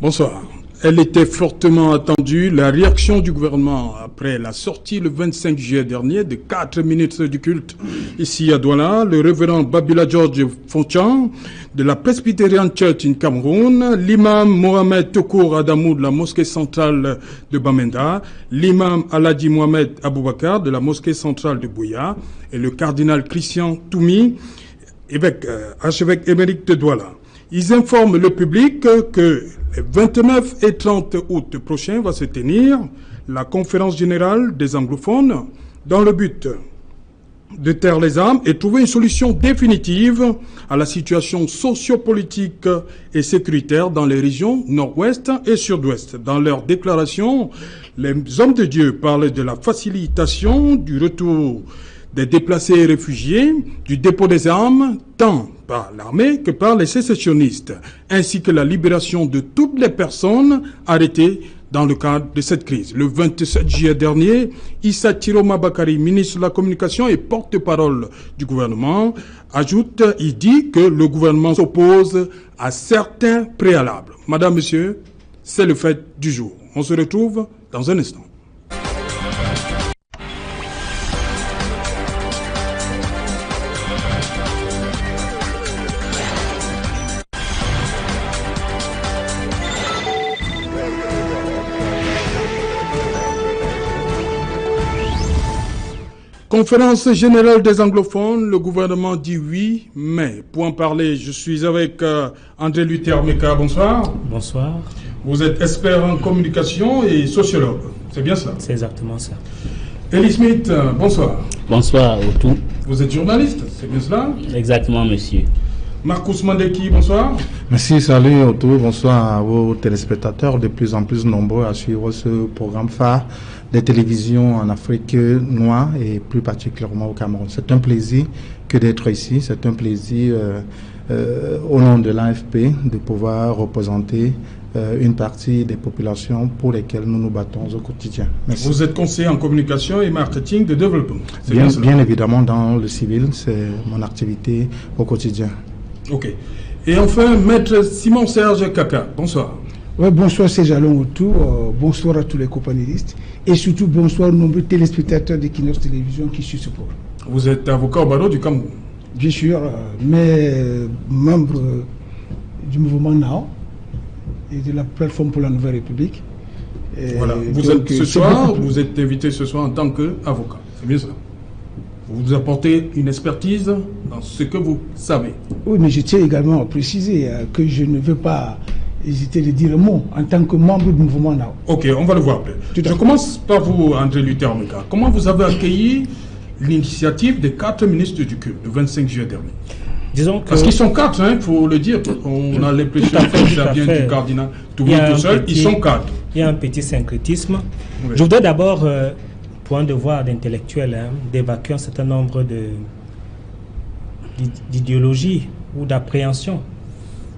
Bonsoir. Elle était fortement attendue, la réaction du gouvernement après la sortie le 25 juillet dernier de 4 ministres du culte ici à Douala, le révérend Babila George Fonchan de la Presbyterian Church in Cameroun, l'imam Mohamed Tokour Adamou de la mosquée centrale de Bamenda, l'imam Aladji Mohamed Aboubakar de la mosquée centrale de Bouya et le cardinal Christian Toumi, archevêque émérite de Douala. Ils informent le public que les 29 et 30 août prochains va se tenir la conférence générale des anglophones dans le but de taire les armes et trouver une solution définitive à la situation sociopolitique et sécuritaire dans les régions nord-ouest et sud-ouest. Dans leur déclaration, les hommes de Dieu parlent de la facilitation du retour des déplacés et réfugiés, du dépôt des armes, tant par l'armée que par les sécessionnistes, ainsi que la libération de toutes les personnes arrêtées dans le cadre de cette crise. Le 27 juillet dernier, Issa Tiroma Bakari, ministre de la Communication et porte-parole du gouvernement, il dit que le gouvernement s'oppose à certains préalables. Madame, Monsieur, c'est le fait du jour. On se retrouve dans un instant. Conférence générale des anglophones, le gouvernement dit oui, mais pour en parler, je suis avec André Luther Meka. Bonsoir. Bonsoir. Vous êtes expert en communication et sociologue, c'est bien ça? C'est exactement ça. Elie Smith, bonsoir. Bonsoir, Otou. Vous êtes journaliste, c'est bien cela? Exactement, monsieur. Marcus Mandeki, bonsoir. Merci, salut Otou. Bonsoir à vos téléspectateurs, de plus en plus nombreux à suivre ce programme phare des télévisions en Afrique noire et plus particulièrement au Cameroun. C'est un plaisir que d'être ici. C'est un plaisir au nom de l'AFP de pouvoir représenter une partie des populations pour lesquelles nous nous battons au quotidien. Merci. Vous êtes conseiller en communication et marketing de développement. Bien évidemment, dans le civil, c'est mon activité au quotidien. Ok. Et enfin, maître Simon-Serge Kaka, bonsoir. Ouais, bonsoir, c'est Jalon autour. Bonsoir à tous les copanélistes. Et surtout, bonsoir aux nombreux téléspectateurs d'Equinox Télévision qui suivent ce programme. Vous êtes avocat au barreau du Cameroun? Bien sûr, mais membre du mouvement NAO et de la plateforme pour la Nouvelle République. Et voilà. Vous êtes invité ce soir en tant qu'avocat. C'est bien ça. Vous apportez une expertise dans ce que vous savez. Oui, mais je tiens également à préciser que je ne veux pas hésiter de dire un mot en tant que membre du mouvement NAO. Ok, on va le voir après. Je commence par vous, André Luther Meka. Comment vous avez accueilli l'initiative des 4 ministres du culte le 25 juillet dernier? Disons que... Parce qu'ils sont 4, il faut le dire. On a l'impression que ça vient du cardinal Toumi tout seul. Ils sont 4. Il y a un petit syncrétisme. Oui. Je voudrais d'abord, point de vue d'intellectuel, d'évacuer un certain nombre d'idéologies ou d'appréhensions.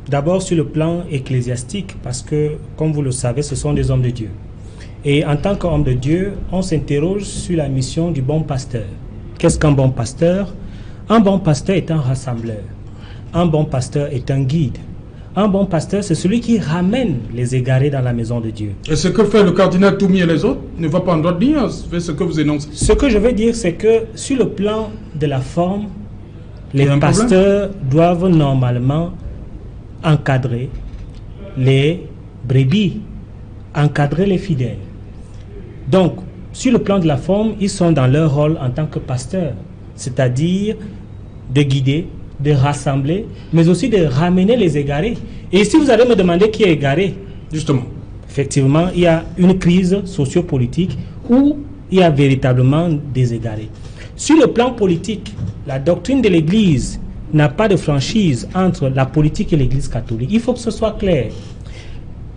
D'abord sur le plan ecclésiastique, parce que, comme vous le savez, ce sont des hommes de Dieu. Et en tant qu'homme de Dieu, on s'interroge sur la mission du bon pasteur. Qu'est-ce qu'un bon pasteur? Un bon pasteur est un rassembleur. Un bon pasteur est un guide. Un bon pasteur, c'est celui qui ramène les égarés dans la maison de Dieu. Et ce que fait le cardinal Toumi et les autres ne va pas en droit de dire, fait ce que vous énoncez. Ce que je veux dire, c'est que sur le plan de la forme, les pasteurs doivent normalement encadrer les brebis, encadrer les fidèles. Donc, sur le plan de la forme, ils sont dans leur rôle en tant que pasteurs, c'est-à-dire de guider, de rassembler, mais aussi de ramener les égarés. Et si vous allez me demander qui est égaré, justement, effectivement, il y a une crise sociopolitique où il y a véritablement des égarés. Sur le plan politique, la doctrine de l'Église n'a pas de franchise entre la politique et l'Église catholique. Il faut que ce soit clair.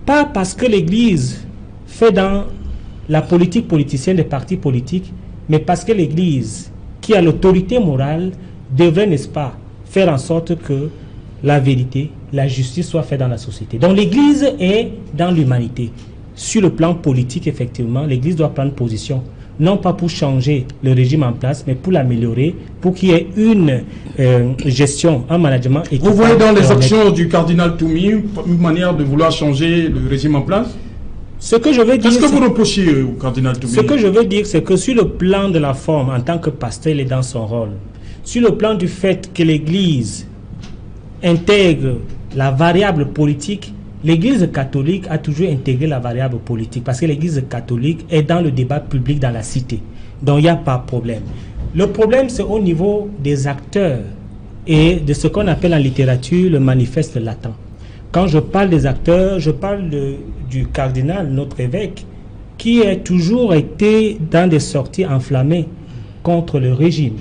Pas parce que l'Église fait dans la politique politicienne des partis politiques, mais parce que l'Église, qui a l'autorité morale, devrait, n'est-ce pas, faire en sorte que la vérité, la justice soit faite dans la société. Donc l'Église est dans l'humanité. Sur le plan politique, effectivement, l'Église doit prendre position, non pas pour changer le régime en place, mais pour l'améliorer, pour qu'il y ait une gestion, un management équitable. Vous voyez dans les actions du cardinal Toumi une manière de vouloir changer le régime en place? Ce que je veux dire, qu'est-ce que vous reprochez au cardinal Toumi? Ce que je veux dire, c'est que sur le plan de la forme, en tant que pasteur, il est dans son rôle. Sur le plan du fait que l'Église intègre la variable politique, l'Église catholique a toujours intégré la variable politique parce que l'Église catholique est dans le débat public dans la cité. Donc il n'y a pas de problème. Le problème, c'est au niveau des acteurs et de ce qu'on appelle en littérature le manifeste latent. Quand je parle des acteurs, je parle du cardinal, notre évêque, qui a toujours été dans des sorties enflammées contre le régime.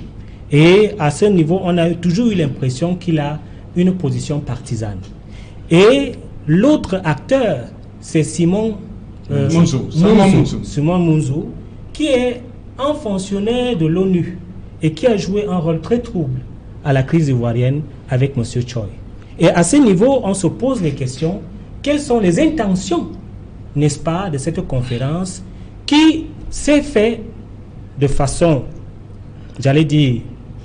Et à ce niveau, on a toujours eu l'impression qu'il a une position partisane. Et l'autre acteur, c'est Simon Munzou, qui est un fonctionnaire de l'ONU et qui a joué un rôle très trouble à la crise ivoirienne avec M. Choi. Et à ce niveau, on se pose les questions, quelles sont les intentions, n'est-ce pas, de cette conférence qui s'est faite de façon, j'allais dire,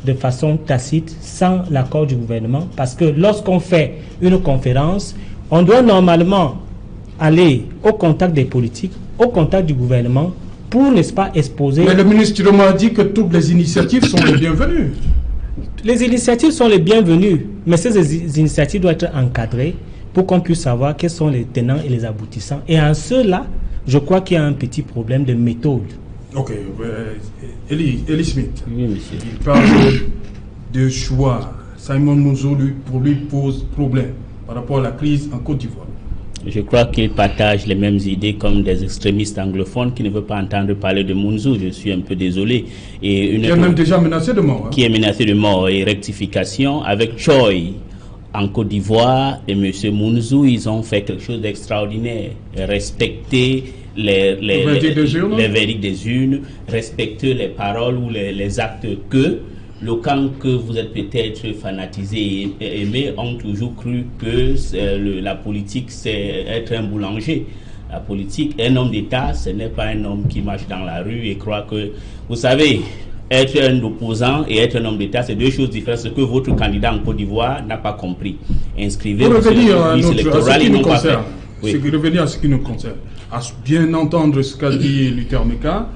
de façon tacite, sans l'accord du gouvernement, parce que lorsqu'on fait une conférence, on doit normalement aller au contact des politiques, au contact du gouvernement, pour, n'est-ce pas, exposer... Mais le ministre a dit que toutes les initiatives sont les bienvenues. Les initiatives sont les bienvenues, mais ces initiatives doivent être encadrées pour qu'on puisse savoir quels sont les tenants et les aboutissants. Et en cela, je crois qu'il y a un petit problème de méthode. Ok, Eli Smith, Oui, monsieur. il parle de choix. Simon Munzou, pour lui, pose problème par rapport à la crise en Côte d'Ivoire. Je crois qu'il partage les mêmes idées comme des extrémistes anglophones qui ne veulent pas entendre parler de Munzou. Je suis un peu désolé. Et il est même déjà menacé de mort. Qui est menacé de mort. Et rectification, avec Choi en Côte d'Ivoire et M. Munzou, ils ont fait quelque chose d'extraordinaire. Respecter les verdicts des urnes, respecter les paroles ou les actes que le camp que vous êtes peut-être fanatisé et aimé ont toujours cru que la politique c'est être un boulanger. La politique, un homme d'État, ce n'est pas un homme qui marche dans la rue et croit que, vous savez, être un opposant et être un homme d'État, c'est deux choses différentes. Ce que votre candidat en Côte d'Ivoire n'a pas compris. Inscrivez-vous sur la liste électorale, ils n'ont pas fait. Oui. Revenir à ce qui nous concerne. À bien entendre ce qu'a dit Luther Meka,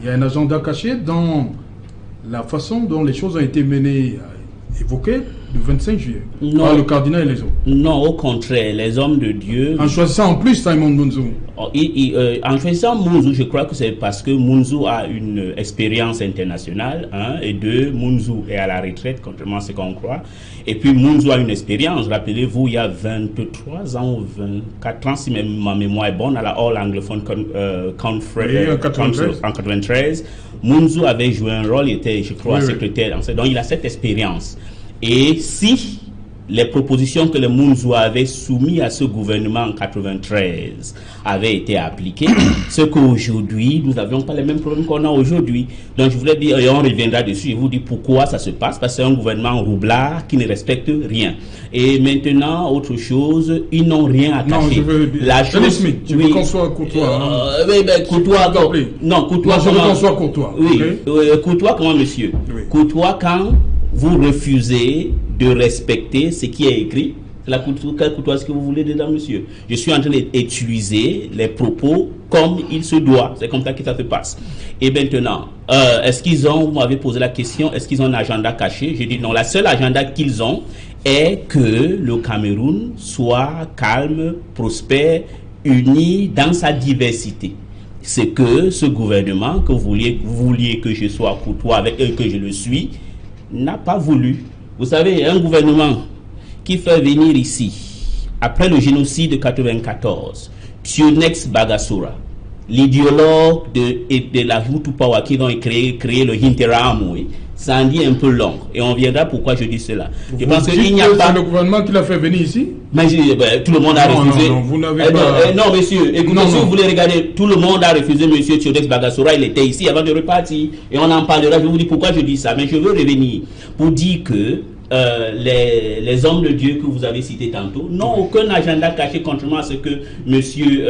il y a un agenda caché dans la façon dont les choses ont été menées, évoquées le 25 juillet, par le cardinal et les autres. Non, au contraire, les hommes de Dieu... En choisissant en plus Simon Munzou. En choisissant Munzou, je crois que c'est parce que Munzou a une expérience internationale, et deux, Munzou est à la retraite, contrairement à ce qu'on croit. Et puis Munzou a une expérience, rappelez-vous, il y a 23 ans ou 24 ans, si ma mémoire est bonne, à la All Anglophone Conference en 93, Munzou avait joué un rôle, il était, je crois, secrétaire. Donc il a cette expérience. Et si les propositions que le Munzou avait soumises à ce gouvernement en 93 avaient été appliquées, ce qu'aujourd'hui, nous n'avions pas les mêmes problèmes qu'on a aujourd'hui. Donc je voulais dire, et on reviendra dessus, je vous dis pourquoi ça se passe, parce que c'est un gouvernement roublard qui ne respecte rien. Et maintenant, autre chose, ils n'ont rien à cacher. Non, je veux... La chose... Smith, tu veux qu'on soit courtois oui, mais courtois... Non, courtois... je veux qu'on soit courtois. Oui, okay? Courtois comment, monsieur? Oui. Courtois quand vous refusez de respecter ce qui est écrit. C'est la courtoisie que vous voulez dedans, monsieur. Je suis en train d'utiliser les propos comme il se doit. C'est comme ça que ça se passe. Et maintenant, est-ce qu'ils ont, vous m'avez posé la question, est-ce qu'ils ont un agenda caché? J'ai dit non, la seule agenda qu'ils ont est que le Cameroun soit calme, prospère, uni dans sa diversité. C'est que ce gouvernement, que vous vouliez que je sois courtois avec eux, que je le suis, n'a pas voulu. Vous savez, un gouvernement qui fait venir ici, après le génocide de 1994, Tionex Bagassora, l'idéologue de la Hutu Power qui ont créé le Interahamwe, ça en dit un peu long. Et on viendra pourquoi je dis cela. Je pense qu'il n'y a pas... C'est le gouvernement qui l'a fait venir ici? Mais tout le monde a refusé. Non, vous n'avez pas... non, monsieur, écoutez, si vous voulez regarder, tout le monde a refusé monsieur Tionex Bagassora, il était ici avant de repartir. Et on en parlera, je vous dis pourquoi je dis ça. Mais je veux revenir pour dire que les hommes de Dieu que vous avez cités tantôt n'ont aucun agenda caché, contrairement à ce que monsieur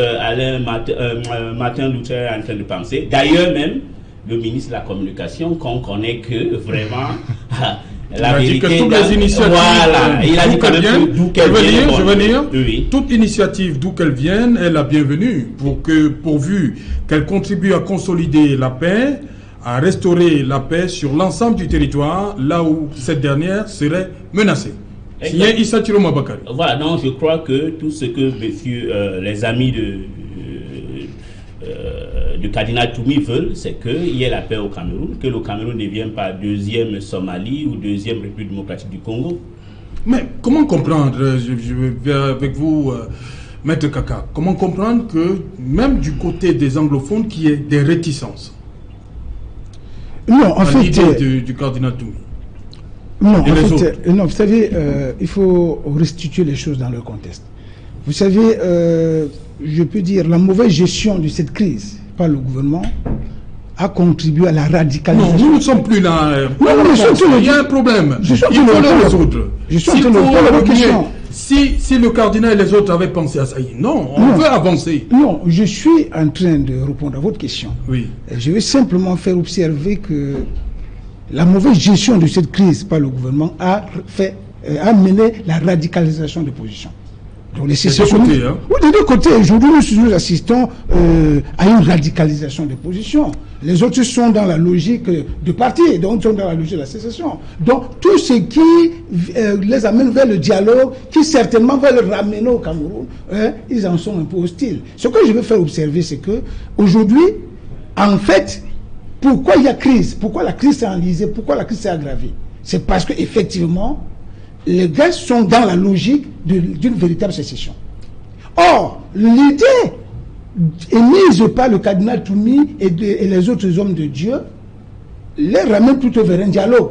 Martin Luther est en train de penser. D'ailleurs même, le ministre de la Communication, qu'on connaît que vraiment la il a dit vérité. que toutes les initiatives, voilà, il a dit quand même d'où qu'elle vienne. Je veux dire, oui. toute initiative d'où qu'elle vienne est la bienvenue, pourvu qu'elle contribue à consolider la paix, à restaurer la paix sur l'ensemble du territoire, là où cette dernière serait menacée. Signé Issa Thilo Bakary. Voilà, donc je crois que tout ce que les amis du cardinal Toumi veulent, c'est qu'il y ait la paix au Cameroun, que le Cameroun ne devienne pas deuxième Somalie ou deuxième République démocratique du Congo. Mais comment comprendre, je vais avec vous, Maître Kaka, comment comprendre que même du côté des anglophones, qu'il y ait des réticences? Non, en fait, l'idée du cardinal Toumi. Non, en fait, non, vous savez, il faut restituer les choses dans leur contexte. Vous savez, je peux dire, la mauvaise gestion de cette crise par le gouvernement a contribué à la radicalisation. Non, nous ne sommes plus là. Il y a un problème. Il faut le résoudre. Si le cardinal et les autres avaient pensé à ça, non, on veut avancer. Non, je suis en train de répondre à votre question. Oui. Je vais simplement faire observer que la mauvaise gestion de cette crise par le gouvernement a mené la radicalisation de positions. Donc les sécessionnistes, oui, des deux côtés. Aujourd'hui, nous assistons à une radicalisation des positions. Les autres sont dans la logique de parti, donc sont dans la logique de la sécession. Donc tout ce qui les amène vers le dialogue, qui certainement va le ramener au Cameroun, ils en sont un peu hostiles. Ce que je veux faire observer, c'est que aujourd'hui, en fait, pourquoi il y a crise? Pourquoi la crise s'est enlisée? Pourquoi la crise s'est aggravée? C'est parce qu'effectivement, les gars sont dans la logique d'une véritable sécession. Or, l'idée émise par le cardinal Toumi et les autres hommes de Dieu les ramène plutôt vers un dialogue.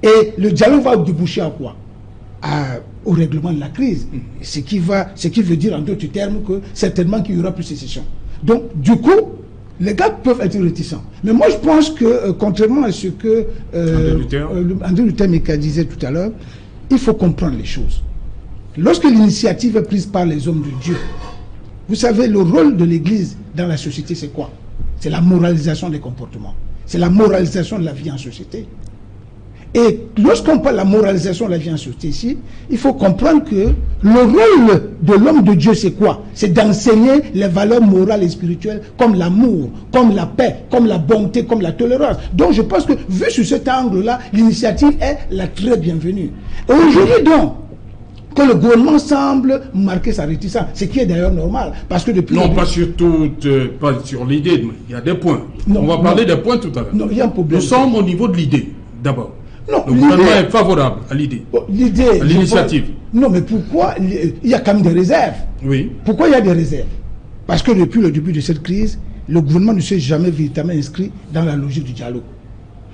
Et le dialogue va déboucher à quoi? Au règlement de la crise. Ce qui veut dire en d'autres termes que certainement qu'il y aura plus de sécession. Donc, du coup, les gars peuvent être réticents. Mais moi, je pense que, contrairement à ce que André Luther disait tout à l'heure, il faut comprendre les choses. Lorsque l'initiative est prise par les hommes de Dieu, vous savez, le rôle de l'Église dans la société, c'est quoi? C'est la moralisation des comportements. C'est la moralisation de la vie en société. Et lorsqu'on parle de la moralisation de la vie en société ici, il faut comprendre que le rôle de l'homme de Dieu, c'est quoi? C'est d'enseigner les valeurs morales et spirituelles comme l'amour, comme la paix, comme la bonté, comme la tolérance. Donc je pense que, vu sur cet angle-là, l'initiative est la très bienvenue. Et aujourd'hui donc, que le gouvernement semble marquer sa réticence, ce qui est d'ailleurs normal, parce que depuis... Non, pas sur l'idée, mais il y a des points. Non, on va parler des points tout à l'heure. Non, il y a un problème. Nous sommes au niveau de l'idée, d'abord. Non, le gouvernement est favorable à l'idée, à l'initiative. Non, mais pourquoi? Il y a quand même des réserves. Oui. Pourquoi il y a des réserves? Parce que depuis le début de cette crise, le gouvernement ne s'est jamais véritablement inscrit dans la logique du dialogue.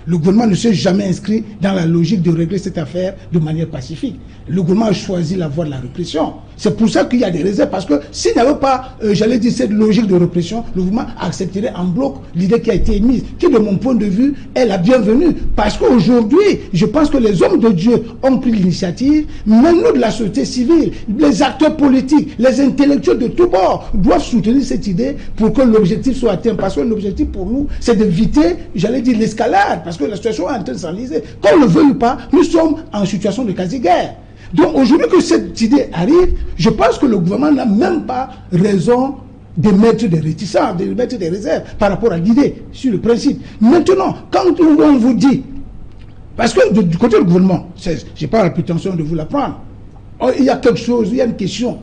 Le gouvernement ne s'est jamais inscrit dans la logique de régler cette affaire de manière pacifique. Le gouvernement a choisi la voie de la répression. C'est pour ça qu'il y a des réserves, parce que s'il n'y avait pas, j'allais dire, cette logique de répression, le gouvernement accepterait en bloc l'idée qui a été émise, qui, de mon point de vue, est la bienvenue. Parce qu'aujourd'hui, je pense que les hommes de Dieu ont pris l'initiative, même nous de la société civile, les acteurs politiques, les intellectuels de tous bords doivent soutenir cette idée pour que l'objectif soit atteint. Parce que l'objectif pour nous, c'est d'éviter, j'allais dire, l'escalade, parce que la situation est en train de s'enliser. Qu'on le veuille ou pas, nous sommes en situation de quasi-guerre. Donc aujourd'hui que cette idée arrive, je pense que le gouvernement n'a même pas raison de mettre des réticences, de mettre des réserves par rapport à l'idée, sur le principe. Maintenant, quand on vous dit, parce que du côté du gouvernement, je n'ai pas la prétention de vous l'apprendre, il y a quelque chose, il y a une question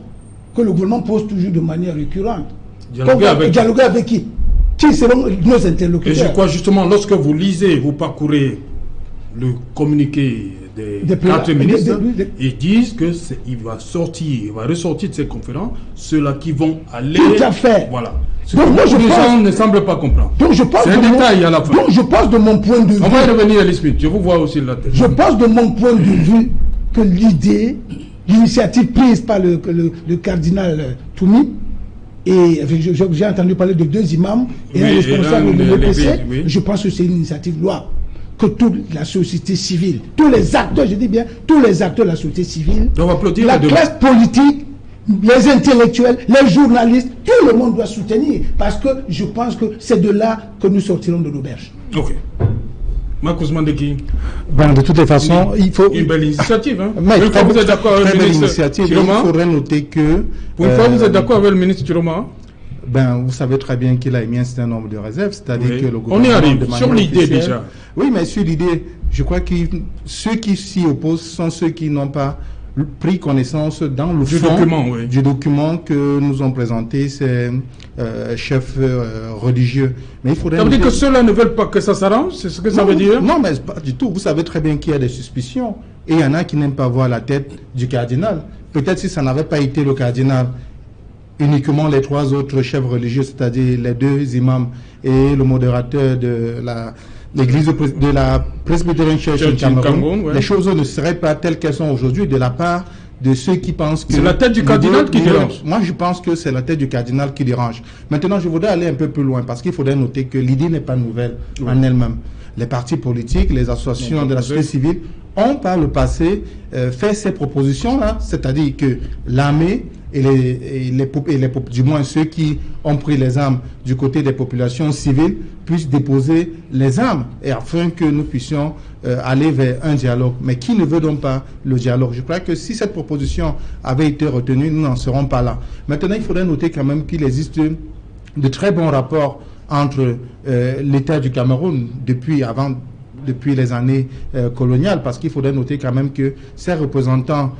que le gouvernement pose toujours de manière récurrente. Dialoguer avec qui? Qui seront nos interlocuteurs? Et je crois justement, lorsque vous lisez, vous parcourez le communiqué des 4 ministres, ils disent que il va ressortir de ces conférences ceux-là qui vont aller. Tout à fait. Voilà. Donc moi, les gens ne semblent pas comprendre. Donc je pense c'est un détail à la fin. Donc je pense de mon point de vue. On va y revenir à l'esprit. Je vous vois aussi la tête. Je pense de mon point de vue que l'initiative prise par le cardinal Toumi, et j'ai entendu parler de 2 imams et un responsable de l'EPC, je pense que c'est une initiative louable. Que toute la société civile, tous les acteurs, je dis bien, tous les acteurs de la société civile, la classe politique les intellectuels, les journalistes, tout le monde doit soutenir. Parce que je pense que c'est de là que nous sortirons de l'auberge. Ok. Marcus Mandeki. Ben, de toutes les façons, il faut... Une belle initiative. Hein? Mais Une fois vous êtes d'accord avec le ministre Chiroma, il faudrait noter que... Pour une fois vous êtes d'accord avec le ministre Chiroma? Ben, vous savez très bien qu'il a émis un certain nombre de réserves, c'est-à-dire que le gouvernement... On y arrive, sur l'idée déjà. Oui, mais sur l'idée, je crois que ceux qui s'y opposent sont ceux qui n'ont pas pris connaissance dans le fond du document que nous ont présenté ces chefs religieux. Mais il faudrait... Ça veut dire que ceux-là ne veulent pas que ça s'arrange? C'est ce que ça veut dire? Non, mais pas du tout. Vous savez très bien qu'il y a des suspicions. Et il y en a qui n'aiment pas voir la tête du cardinal. Peut-être si ça n'avait pas été le cardinal, uniquement les 3 autres chefs religieux, c'est-à-dire les 2 imams et le modérateur de l'église de la Presbyterian Church in Cameroun, les choses ne seraient pas telles qu'elles sont aujourd'hui de la part de ceux qui pensent que... C'est la tête du cardinal qui dérange. Moi, je pense que c'est la tête du cardinal qui dérange. Maintenant, je voudrais aller un peu plus loin parce qu'il faudrait noter que l'idée n'est pas nouvelle en elle-même. Les partis politiques, les associations de la société civile ont par le passé fait ces propositions-là, c'est-à-dire que l'armée du moins ceux qui ont pris les armes du côté des populations civiles puissent déposer les armes et afin que nous puissions aller vers un dialogue. Mais qui ne veut donc pas le dialogue? Je crois que si cette proposition avait été retenue, nous n'en serons pas là. Maintenant, il faudrait noter quand même qu'il existe de très bons rapports entre l'État du Cameroun depuis les années coloniales, parce qu'il faudrait noter quand même que ces représentants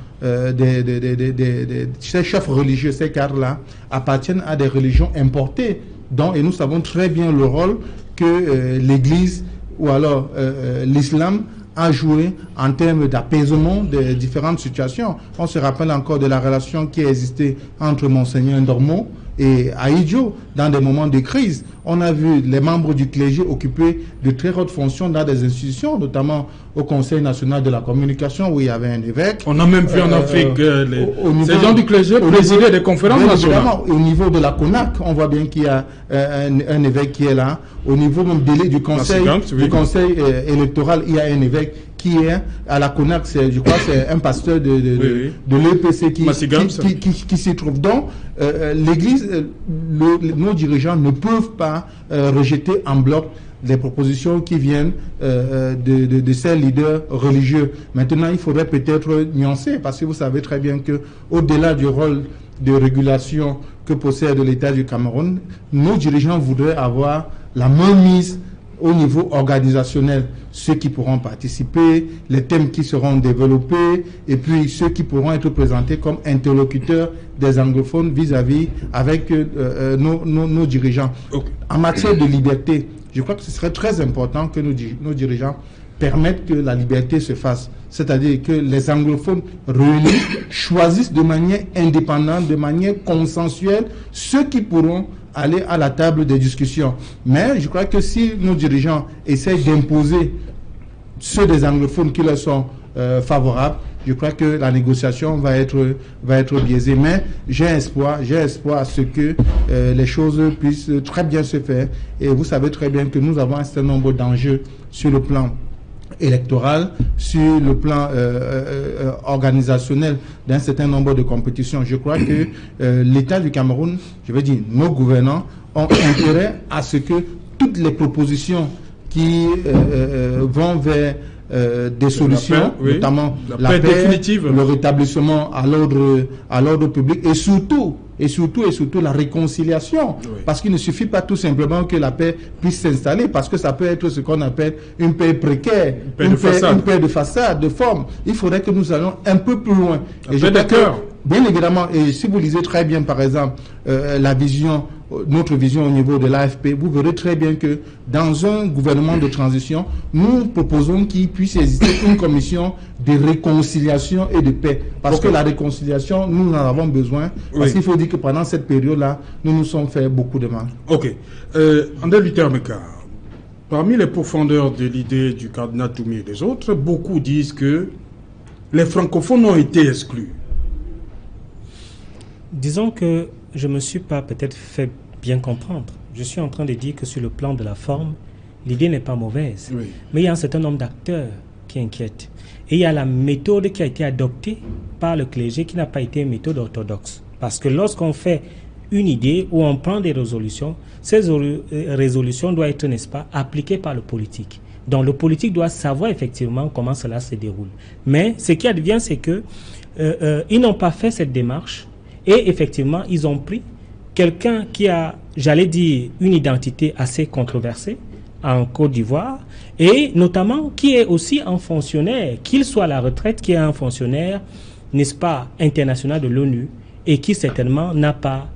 ces chefs religieux, ces cadres-là, appartiennent à des religions importées, et nous savons très bien le rôle que l'Église ou alors l'islam a joué en termes d'apaisement de différentes situations. On se rappelle encore de la relation qui a existé entre Monseigneur Ndormo et Aïdjo dans des moments de crise. On a vu les membres du clergé occuper de très hautes fonctions dans des institutions, notamment au Conseil national de la communication où il y avait un évêque. On a même vu en Afrique ces gens du clergé présider des conférences nationales. Au niveau de la CONAC, on voit bien qu'il y a un évêque qui est là. Au niveau même du conseil, électoral, il y a un évêque qui est à la CONAC, je crois que c'est un pasteur de l'EPC qui s'y trouve. Donc, l'Église, nos dirigeants ne peuvent pas rejeter en bloc les propositions qui viennent de ces leaders religieux. Maintenant, il faudrait peut-être nuancer, parce que vous savez très bien que au-delà du rôle de régulation que possède l'État du Cameroun, nos dirigeants voudraient avoir la main mise au niveau organisationnel, ceux qui pourront participer, les thèmes qui seront développés, et puis ceux qui pourront être présentés comme interlocuteurs des anglophones vis-à-vis avec nos dirigeants. Okay. En matière de liberté, je crois que ce serait très important que nos dirigeants permettent que la liberté se fasse. C'est-à-dire que les anglophones réunis choisissent de manière indépendante, de manière consensuelle, ceux qui pourront aller à la table des discussions. Mais je crois que si nos dirigeants essaient d'imposer ceux des anglophones qui leur sont favorables, je crois que la négociation va être biaisée. Mais j'ai espoir à ce que les choses puissent très bien se faire. Et vous savez très bien que nous avons un certain nombre d'enjeux sur le plan électoral, sur le plan organisationnel d'un certain nombre de compétitions. Je crois que l'État du Cameroun, je veux dire, nos gouvernants ont intérêt à ce que toutes les propositions qui vont vers des solutions, notamment la paix définitive, le rétablissement à l'ordre public et surtout la réconciliation. Oui. Parce qu'il ne suffit pas tout simplement que la paix puisse s'installer, parce que ça peut être ce qu'on appelle une paix précaire, une paix de façade, de forme. Il faudrait que nous allions un peu plus loin. Et je crois que, bien évidemment, et si vous lisez très bien, par exemple, notre vision au niveau de l'AFP, vous verrez très bien que dans un gouvernement de transition, nous proposons qu'il puisse exister une commission de réconciliation et de paix. Parce que la réconciliation, nous en avons besoin. Parce qu'il faut dire que pendant cette période-là, nous nous sommes fait beaucoup de mal. Ok. André Luther Meka, parmi les profondeurs de l'idée du cardinal Toumi et des autres, beaucoup disent que les francophones ont été exclus. Disons que je ne me suis pas peut-être fait bien comprendre. Je suis en train de dire que sur le plan de la forme, l'idée n'est pas mauvaise. Oui. Mais il y a un certain nombre d'acteurs qui inquiètent. Et il y a la méthode qui a été adoptée par le clergé qui n'a pas été une méthode orthodoxe. Parce que lorsqu'on fait une idée ou on prend des résolutions, ces résolutions doivent être, n'est-ce pas, appliquées par le politique. Donc le politique doit savoir effectivement comment cela se déroule. Mais ce qui advient, c'est que ils n'ont pas fait cette démarche et effectivement, ils ont pris quelqu'un qui a, j'allais dire, une identité assez controversée en Côte d'Ivoire et notamment qui est aussi un fonctionnaire, qu'il soit à la retraite, qui est un fonctionnaire, n'est-ce pas, international de l'ONU et qui certainement n'a pas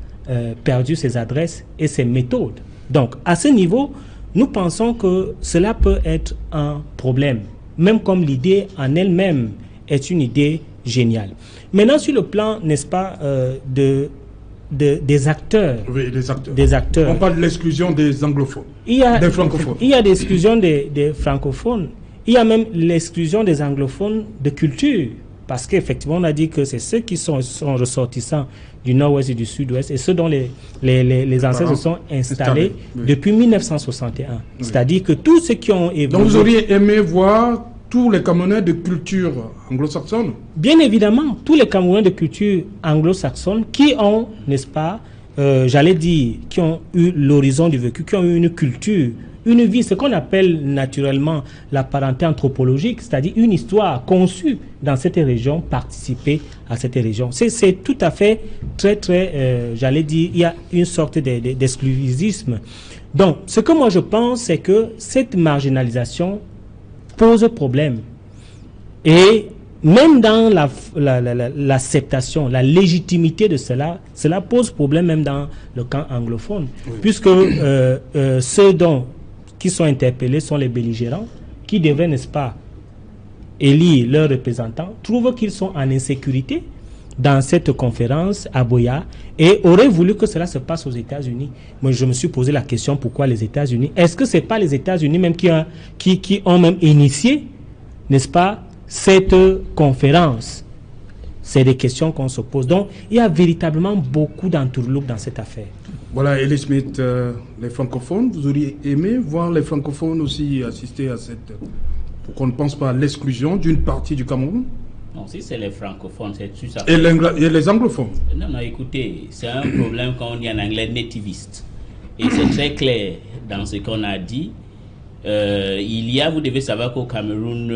perdu ses adresses et ses méthodes. Donc, à ce niveau, nous pensons que cela peut être un problème, même comme l'idée en elle-même est une idée géniale. Maintenant, sur le plan, n'est-ce pas, des acteurs. Oui, des acteurs. Des acteurs. On parle de l'exclusion des anglophones, des francophones. Il y a l'exclusion des francophones. Il y a même l'exclusion des anglophones de culture. Parce qu'effectivement, on a dit que c'est ceux qui sont ressortissants du nord-ouest et du sud-ouest et ceux dont les ancêtres se sont installés depuis 1961. Oui. C'est-à-dire que tous ceux qui ont évolué... Donc vous auriez aimé voir tous les Camerounais de culture anglo-saxonne? Bien évidemment, tous les Camerounais de culture anglo-saxonne qui ont, n'est-ce pas, j'allais dire, qui ont eu l'horizon du vécu, qui ont eu une culture, une vie, ce qu'on appelle naturellement la parenté anthropologique, c'est-à-dire une histoire conçue dans cette région, participer à cette région. C'est tout à fait très, j'allais dire, il y a une sorte d'exclusivisme. Donc, ce que moi je pense, c'est que cette marginalisation pose problème. Et même dans l'acceptation, la légitimité de cela pose problème même dans le camp anglophone. Oui. Puisque ceux qui sont interpellés sont les belligérants, qui devraient, n'est-ce pas, élire leurs représentants, trouvent qu'ils sont en insécurité dans cette conférence à Buea et auraient voulu que cela se passe aux États-Unis. Moi, je me suis posé la question, pourquoi les États-Unis? Est-ce que ce n'est pas les États-Unis même qui ont même initié, n'est-ce pas, cette conférence? C'est des questions qu'on se pose. Donc, il y a véritablement beaucoup d'entourloupe dans cette affaire. Voilà, Elie Smith, les francophones, vous auriez aimé voir les francophones aussi assister à cette... pour qu'on ne pense pas à l'exclusion d'une partie du Cameroun? Non, si c'est les francophones, c'est tout ça. Et les anglophones? Non, écoutez, c'est un problème qu'on dit en anglais nativiste. Et c'est très clair dans ce qu'on a dit. Vous devez savoir qu'au Cameroun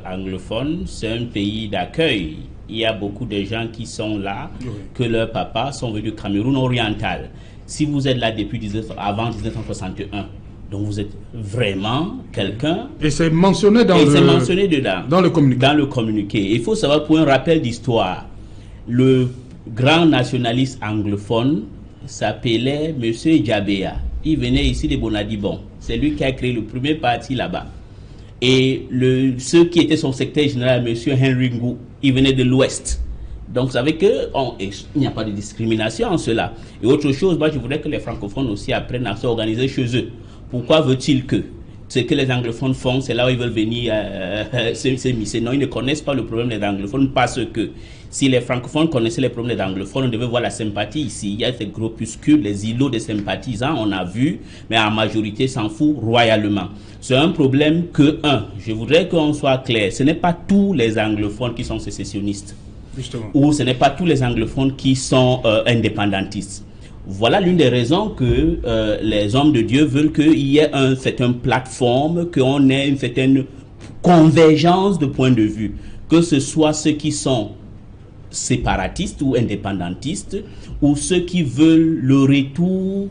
anglophone, c'est un pays d'accueil. Il y a beaucoup de gens qui sont là, oui, que leurs papas sont venus du Cameroun oriental. Si vous êtes là depuis avant 1961, donc vous êtes vraiment quelqu'un. Et c'est mentionné dans le communiqué. Dans le communiqué. Il faut savoir, pour un rappel d'histoire, le grand nationaliste anglophone s'appelait M. Djabéa. Il venait ici de Bonadibon. C'est lui qui a créé le premier parti là-bas. Et ceux qui étaient son secrétaire général, M. Henry Ngou, il venait de l'Ouest. Donc vous savez qu'il n'y a pas de discrimination en cela. Et autre chose, moi je voudrais que les francophones aussi apprennent à s'organiser chez eux. Pourquoi veut-il que ce que les anglophones font, c'est là où ils veulent venir s'émisser? Non, ils ne connaissent pas le problème des anglophones parce que si les francophones connaissaient les problèmes des anglophones, on devait voir la sympathie ici. Il y a ces groupuscules, les îlots de sympathisants, on a vu, mais en majorité s'en fout royalement. C'est un problème que, je voudrais qu'on soit clair, ce n'est pas tous les anglophones qui sont sécessionnistes. Justement. Ou ce n'est pas tous les anglophones qui sont indépendantistes. Voilà l'une des raisons que les hommes de Dieu veulent qu'il y ait une certaine plateforme, qu'on ait une certaine convergence de points de vue, que ce soit ceux qui sont séparatistes ou indépendantistes, ou ceux qui veulent le retour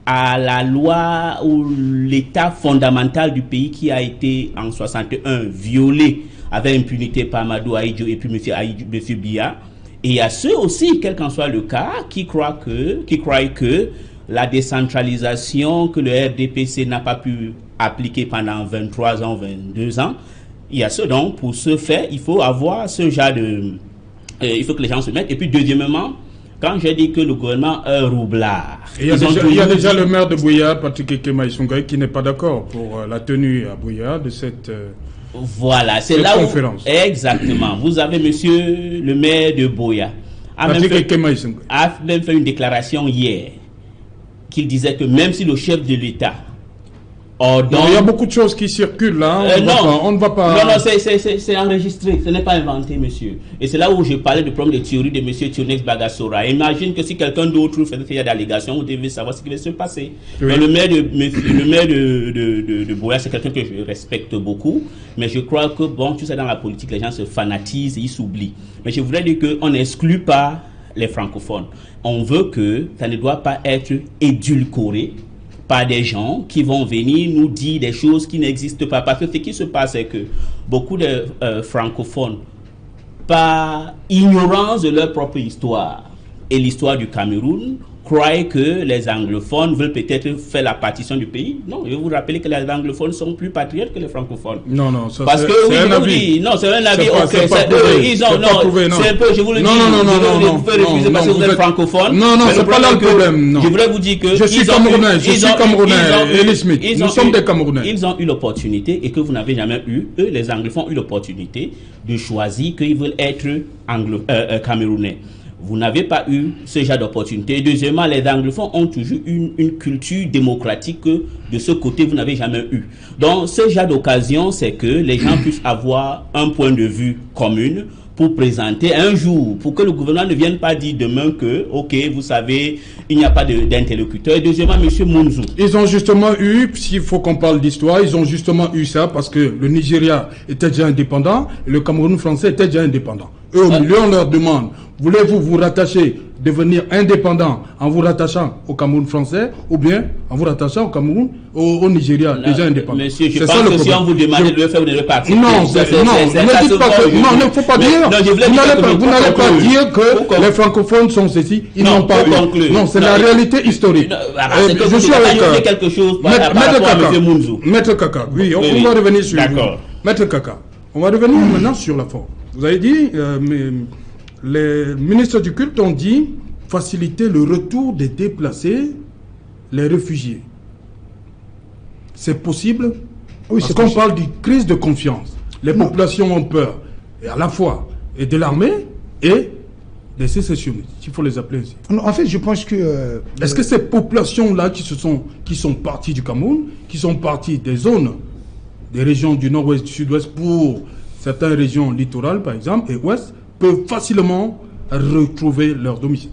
à la loi ou l'état fondamental du pays qui a été en 61 violé avec impunité par Amadou Ahidjo et puis M. Biya. Et il y a ceux aussi, quel qu'en soit le cas, qui croient que la décentralisation que le RDPC n'a pas pu appliquer pendant 23 ans, 22 ans, il y a ceux donc, pour ce faire, il faut avoir ce genre de... il faut que les gens se mettent. Et puis deuxièmement, quand j'ai dit que le gouvernement est roublard... Il y a déjà le maire de Buea, Patrick Ekema Issoungaï, qui n'est pas d'accord pour la tenue à Buea de cette... Voilà, c'est là conférence. Où... Exactement. Vous avez monsieur le maire de Buea. A même fait une déclaration hier qu'il disait que même si le chef de l'État Or, donc, il y a beaucoup de choses qui circulent là. On ne va pas. Non, c'est enregistré. Ce n'est pas inventé, monsieur. Et c'est là où je parlais du problème de théorie de monsieur Tionex Bagassora. Imagine que si quelqu'un d'autre faisait des allégations, vous devez savoir ce qui va se passer. Oui. Mais le maire de Boya, c'est quelqu'un que je respecte beaucoup. Mais je crois que, bon, tu sais, dans la politique, les gens se fanatisent et ils s'oublient. Mais je voudrais dire qu'on n'exclut pas les francophones. On veut que ça ne doit pas être édulcoré par des gens qui vont venir nous dire des choses qui n'existent pas. Parce que ce qui se passe, c'est que beaucoup de francophones, par ignorance de leur propre histoire et l'histoire du Cameroun, croient que les anglophones veulent peut-être faire la partition du pays. Non, je vais vous rappeler que les anglophones sont plus patriotes que les francophones. Non, ça parce que c'est un avis. Non, c'est un avis. Ils ont c'est un peu, je vous le dis. Non, vous pouvez refuser parce que vous êtes francophone. Non, c'est pas là le problème. Non. Je voudrais vous dire que je suis Camerounais. Eli Smith. Nous sommes des Camerounais. Ils ont eu l'opportunité et que vous n'avez jamais eu. Eux, les anglophones ont eu l'opportunité de choisir qu'ils veulent être camerounais. Vous n'avez pas eu ce genre d'opportunité. Deuxièmement, les anglophones ont toujours une culture démocratique que de ce côté, vous n'avez jamais eu. Donc, ce genre d'occasion, c'est que les gens puissent avoir un point de vue commun pour présenter un jour, pour que le gouvernement ne vienne pas dire demain que, ok, vous savez, il n'y a pas d'interlocuteur. Et deuxièmement, M. Mounzou. Ils ont justement eu, s'il faut qu'on parle d'histoire, ils ont justement eu ça parce que le Nigeria était déjà indépendant et le Cameroun français était déjà indépendant. Eux, au milieu, on leur demande, voulez-vous vous rattacher, devenir indépendant en vous rattachant au Cameroun français ou bien en vous rattachant au Cameroun, au Nigeria, déjà indépendant. Monsieur, je pense que si on vous demandait de le faire, vous n'allez pas. Non, ne dites pas que, non, il ne faut pas dire, vous n'allez pas dire que les francophones sont ceci, ils n'ont pas eu. Non, c'est la réalité historique. Je suis avec quelque chose par rapport à M. Mounzou. Maître Kaka, oui, on va revenir sur D'accord. Maître Kaka, on va revenir maintenant sur la forme. Vous avez dit, les ministres du culte ont dit faciliter le retour des déplacés, les réfugiés. C'est possible? Oui, parce qu'on parle d'une crise de confiance. Les populations ont peur, et à la fois et de l'armée et des sécessionnistes, il faut les appeler ainsi. En fait, je pense que... Est-ce que ces populations-là qui sont parties du Cameroun, qui sont parties des zones, des régions du nord-ouest, du sud-ouest, pour certaines régions littorales, par exemple, et ouest, peuvent facilement retrouver leur domicile?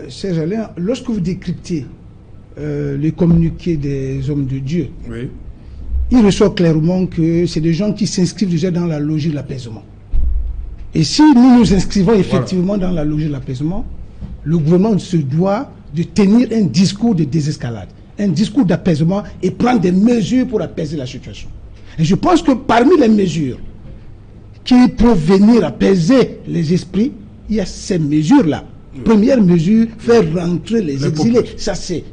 Serge Alain, lorsque vous décryptez les communiqués des hommes de Dieu, oui, il ressort clairement que c'est des gens qui s'inscrivent déjà dans la logique de l'apaisement. Et si nous nous inscrivons effectivement dans la logique de l'apaisement, le gouvernement se doit de tenir un discours de désescalade, un discours d'apaisement et prendre des mesures pour apaiser la situation. Et je pense que parmi les mesures qui peuvent venir apaiser les esprits, il y a ces mesures-là. Première mesure, faire rentrer les exilés. Ça, c'est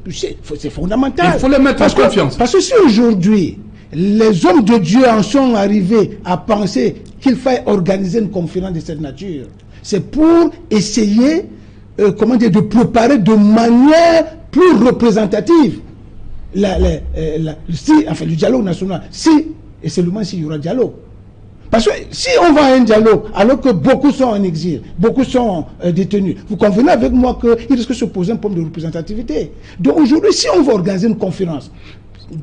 fondamental. Il faut les mettre en confiance. Parce que si aujourd'hui, les hommes de Dieu en sont arrivés à penser qu'il faille organiser une conférence de cette nature, c'est pour essayer de préparer de manière plus représentative le dialogue national. Et seulement s'il y aura dialogue. Parce que si on va à un dialogue, alors que beaucoup sont en exil, beaucoup sont détenus, vous convenez avec moi qu'il risque de se poser un problème de représentativité. Donc aujourd'hui, si on va organiser une conférence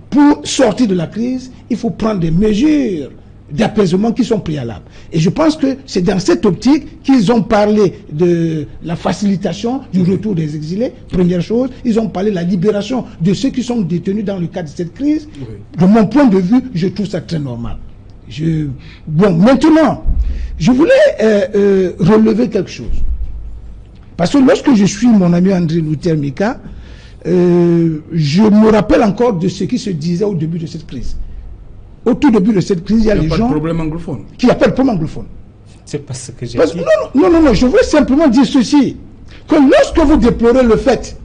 pour sortir de la crise, il faut prendre des mesures d'apaisement qui sont préalables. Et je pense que c'est dans cette optique qu'ils ont parlé de la facilitation du retour des exilés. Première chose, ils ont parlé de la libération de ceux qui sont détenus dans le cadre de cette crise. Oui. De mon point de vue, je trouve ça très normal. Bon, maintenant, je voulais relever quelque chose. Parce que lorsque je suis mon ami André Luther Mika, je me rappelle encore de ce qui se disait au début de cette crise. Au tout début de cette crise, il y a les gens... Il n'y a pas de problème anglophone. Qui appellent le problème anglophone. C'est pas ce que j'ai dit. Non, je veux simplement dire ceci. Que lorsque vous déplorez le fait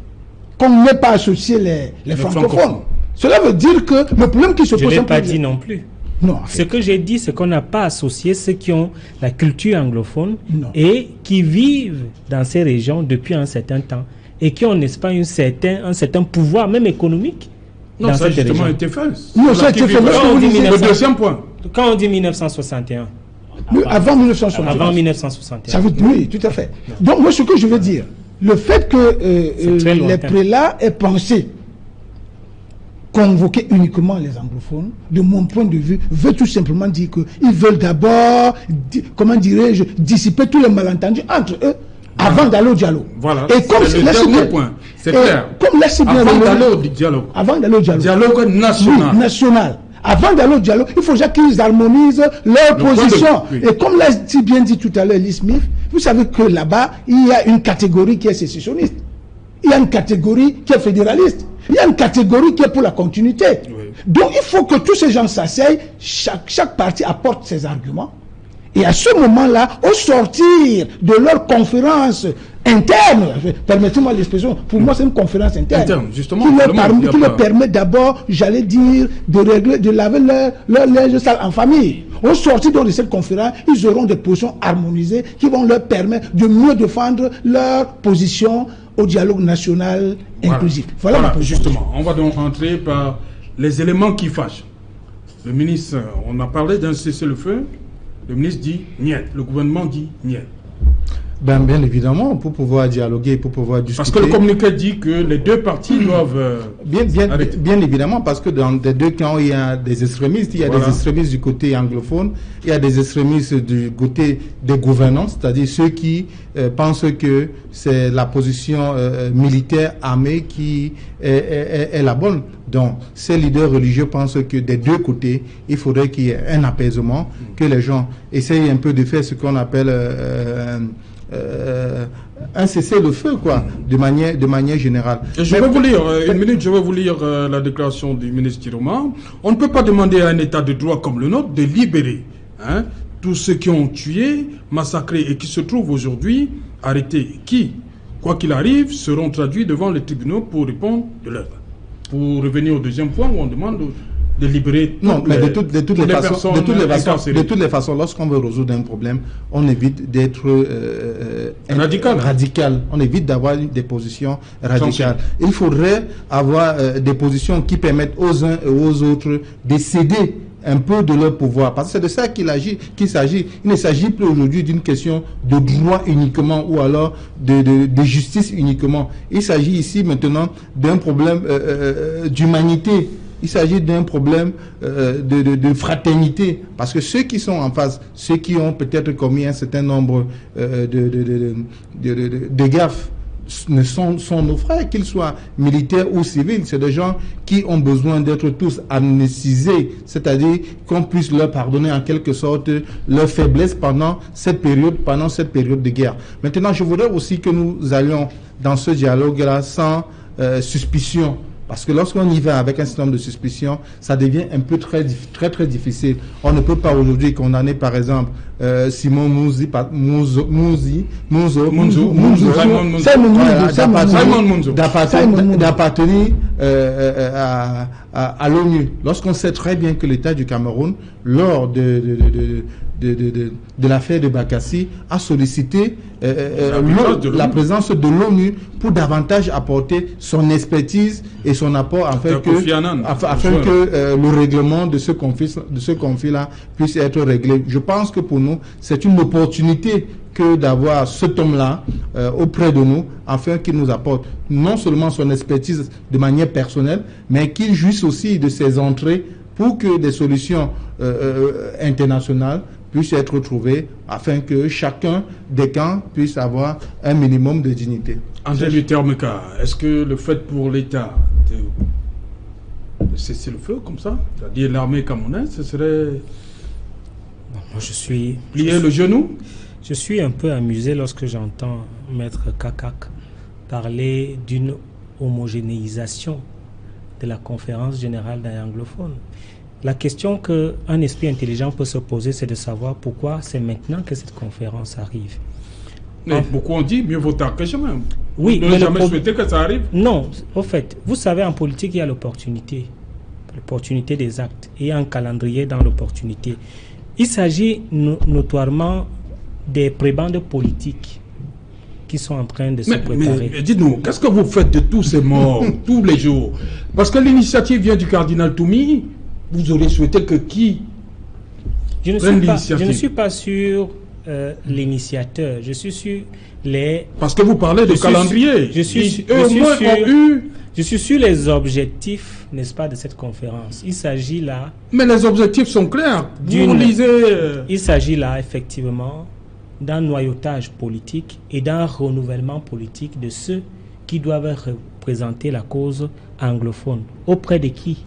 qu'on n'ait pas associé les francophones, cela veut dire que le problème qui se pose... Je ne l'ai pas dit non plus. Non, en fait. Ce que j'ai dit, c'est qu'on n'a pas associé ceux qui ont la culture anglophone et qui vivent dans ces régions depuis un certain temps et qui ont, n'est-ce pas, un certain pouvoir, même économique. Non, ça a justement été fait. Non, ça a été fait. Le deuxième point. Quand on dit 1961. Avant 1961. Avant 1961. Ça veut dire, oui, tout à fait. Donc, moi, ce que je veux dire, le fait que les prélats aient pensé convoquer uniquement les anglophones, de mon point de vue, veut tout simplement dire qu'ils veulent d'abord, comment dirais-je, dissiper tous les malentendus entre eux avant d'aller au dialogue. Voilà, et comme c'est le dernier point, c'est clair. Comme avant d'aller au dialogue. Avant d'aller au dialogue. Dialogue national. Oui, national. Avant d'aller au dialogue, il faut déjà qu'ils harmonisent leur position. Oui. Et comme l'a si bien dit tout à l'heure Lee Smith, vous savez que là-bas, il y a une catégorie qui est sécessionniste. Il y a une catégorie qui est fédéraliste. Il y a une catégorie qui est pour la continuité. Oui. Donc il faut que tous ces gens s'asseyent, chaque parti apporte ses arguments. Et à ce moment-là, au sortir de leur conférence interne, permettez-moi l'expression, pour moi c'est une conférence interne, justement, qui leur permet d'abord, j'allais dire, de régler, de laver leur linge sale en famille. Au sortir de cette conférence, ils auront des positions harmonisées qui vont leur permettre de mieux défendre leur position au dialogue national inclusif. Voilà ma position. Justement, on va donc rentrer par les éléments qui fâchent. Le ministre, on a parlé d'un cessez-le-feu. Le ministre dit niet, le gouvernement dit niet. Bien évidemment, pour pouvoir dialoguer, pour pouvoir discuter. Parce que le communiqué dit que les deux parties doivent bien évidemment, parce que dans les deux camps, il y a des extrémistes. Il y a des extrémistes du côté anglophone, il y a des extrémistes du côté des gouvernants, c'est-à-dire ceux qui pensent que c'est la position militaire armée qui est la bonne. Donc, ces leaders religieux pensent que des deux côtés, il faudrait qu'il y ait un apaisement, que les gens essayent un peu de faire ce qu'on appelle un cessez-le-feu, quoi, de manière générale. Et je vais vous lire, une minute, je vais vous lire la déclaration du ministre Chiroma. On ne peut pas demander à un État de droit comme le nôtre de libérer tous ceux qui ont tué, massacré et qui se trouvent aujourd'hui arrêtés, qui, quoi qu'il arrive, seront traduits devant les tribunaux pour répondre de l'œuvre. Pour revenir au deuxième point où on demande de libérer de toutes les façons, lorsqu'on veut résoudre un problème, on évite d'être radical. On évite d'avoir des positions radicales. Il faudrait avoir des positions qui permettent aux uns et aux autres de céder un peu de leur pouvoir. Parce que c'est de ça qu'il s'agit. Il ne s'agit plus aujourd'hui d'une question de droit uniquement ou alors de justice uniquement. Il s'agit ici maintenant d'un problème d'humanité. Il s'agit d'un problème de fraternité. Parce que ceux qui sont en face, ceux qui ont peut-être commis un certain nombre de gaffes, sont nos frères, qu'ils soient militaires ou civils. C'est des gens qui ont besoin d'être tous amnésiés, c'est-à-dire qu'on puisse leur pardonner en quelque sorte leur faiblesse pendant cette période de guerre. Maintenant, je voudrais aussi que nous allions dans ce dialogue-là sans suspicion. Parce que lorsqu'on y va avec un certain nombre de suspicions, ça devient un peu très difficile. On ne peut pas aujourd'hui condamner, par exemple, Simon Mouzi d'appartenir à l'ONU. Lorsqu'on sait très bien que l'État du Cameroun, lors de l'affaire de Bakassi, a sollicité la présence de l'ONU pour davantage apporter son expertise et son apport afin que le règlement de ce conflit-là puisse être réglé. Je pense que pour nous, c'est une opportunité que d'avoir cet homme-là auprès de nous, afin qu'il nous apporte non seulement son expertise de manière personnelle, mais qu'il jouisse aussi de ses entrées pour que des solutions internationales puissent être trouvées, afin que chacun des camps puisse avoir un minimum de dignité. André Lutermeka, est-ce que le fait pour l'État de cesser le feu comme ça, c'est-à-dire l'armée camerounaise, ce serait plier le genou? Je suis un peu amusé lorsque j'entends Maître Kakak parler d'une homogénéisation de la conférence générale des anglophones. La question qu'un esprit intelligent peut se poser, c'est de savoir pourquoi c'est maintenant que cette conférence arrive. Mais beaucoup ont dit mieux vaut tard que jamais. Oui, vous n'avez jamais souhaité que ça arrive? Non, au fait, vous savez, en politique, il y a l'opportunité des actes et un calendrier dans l'opportunité. Il s'agit notoirement des prébendes politiques qui sont en train de se préparer. Mais dites-nous, qu'est-ce que vous faites de tous ces morts tous les jours? Parce que l'initiative vient du cardinal Toumi. Vous aurez souhaité que qui je ne suis pas sûr l'initiateur. Je suis sur les... Parce que vous parlez de calendrier. Je suis sur les objectifs, n'est-ce pas, de cette conférence. Il s'agit là... Mais les objectifs sont clairs. Vous lisez... Il s'agit là, effectivement, d'un noyautage politique et d'un renouvellement politique de ceux qui doivent représenter la cause anglophone. Auprès de qui?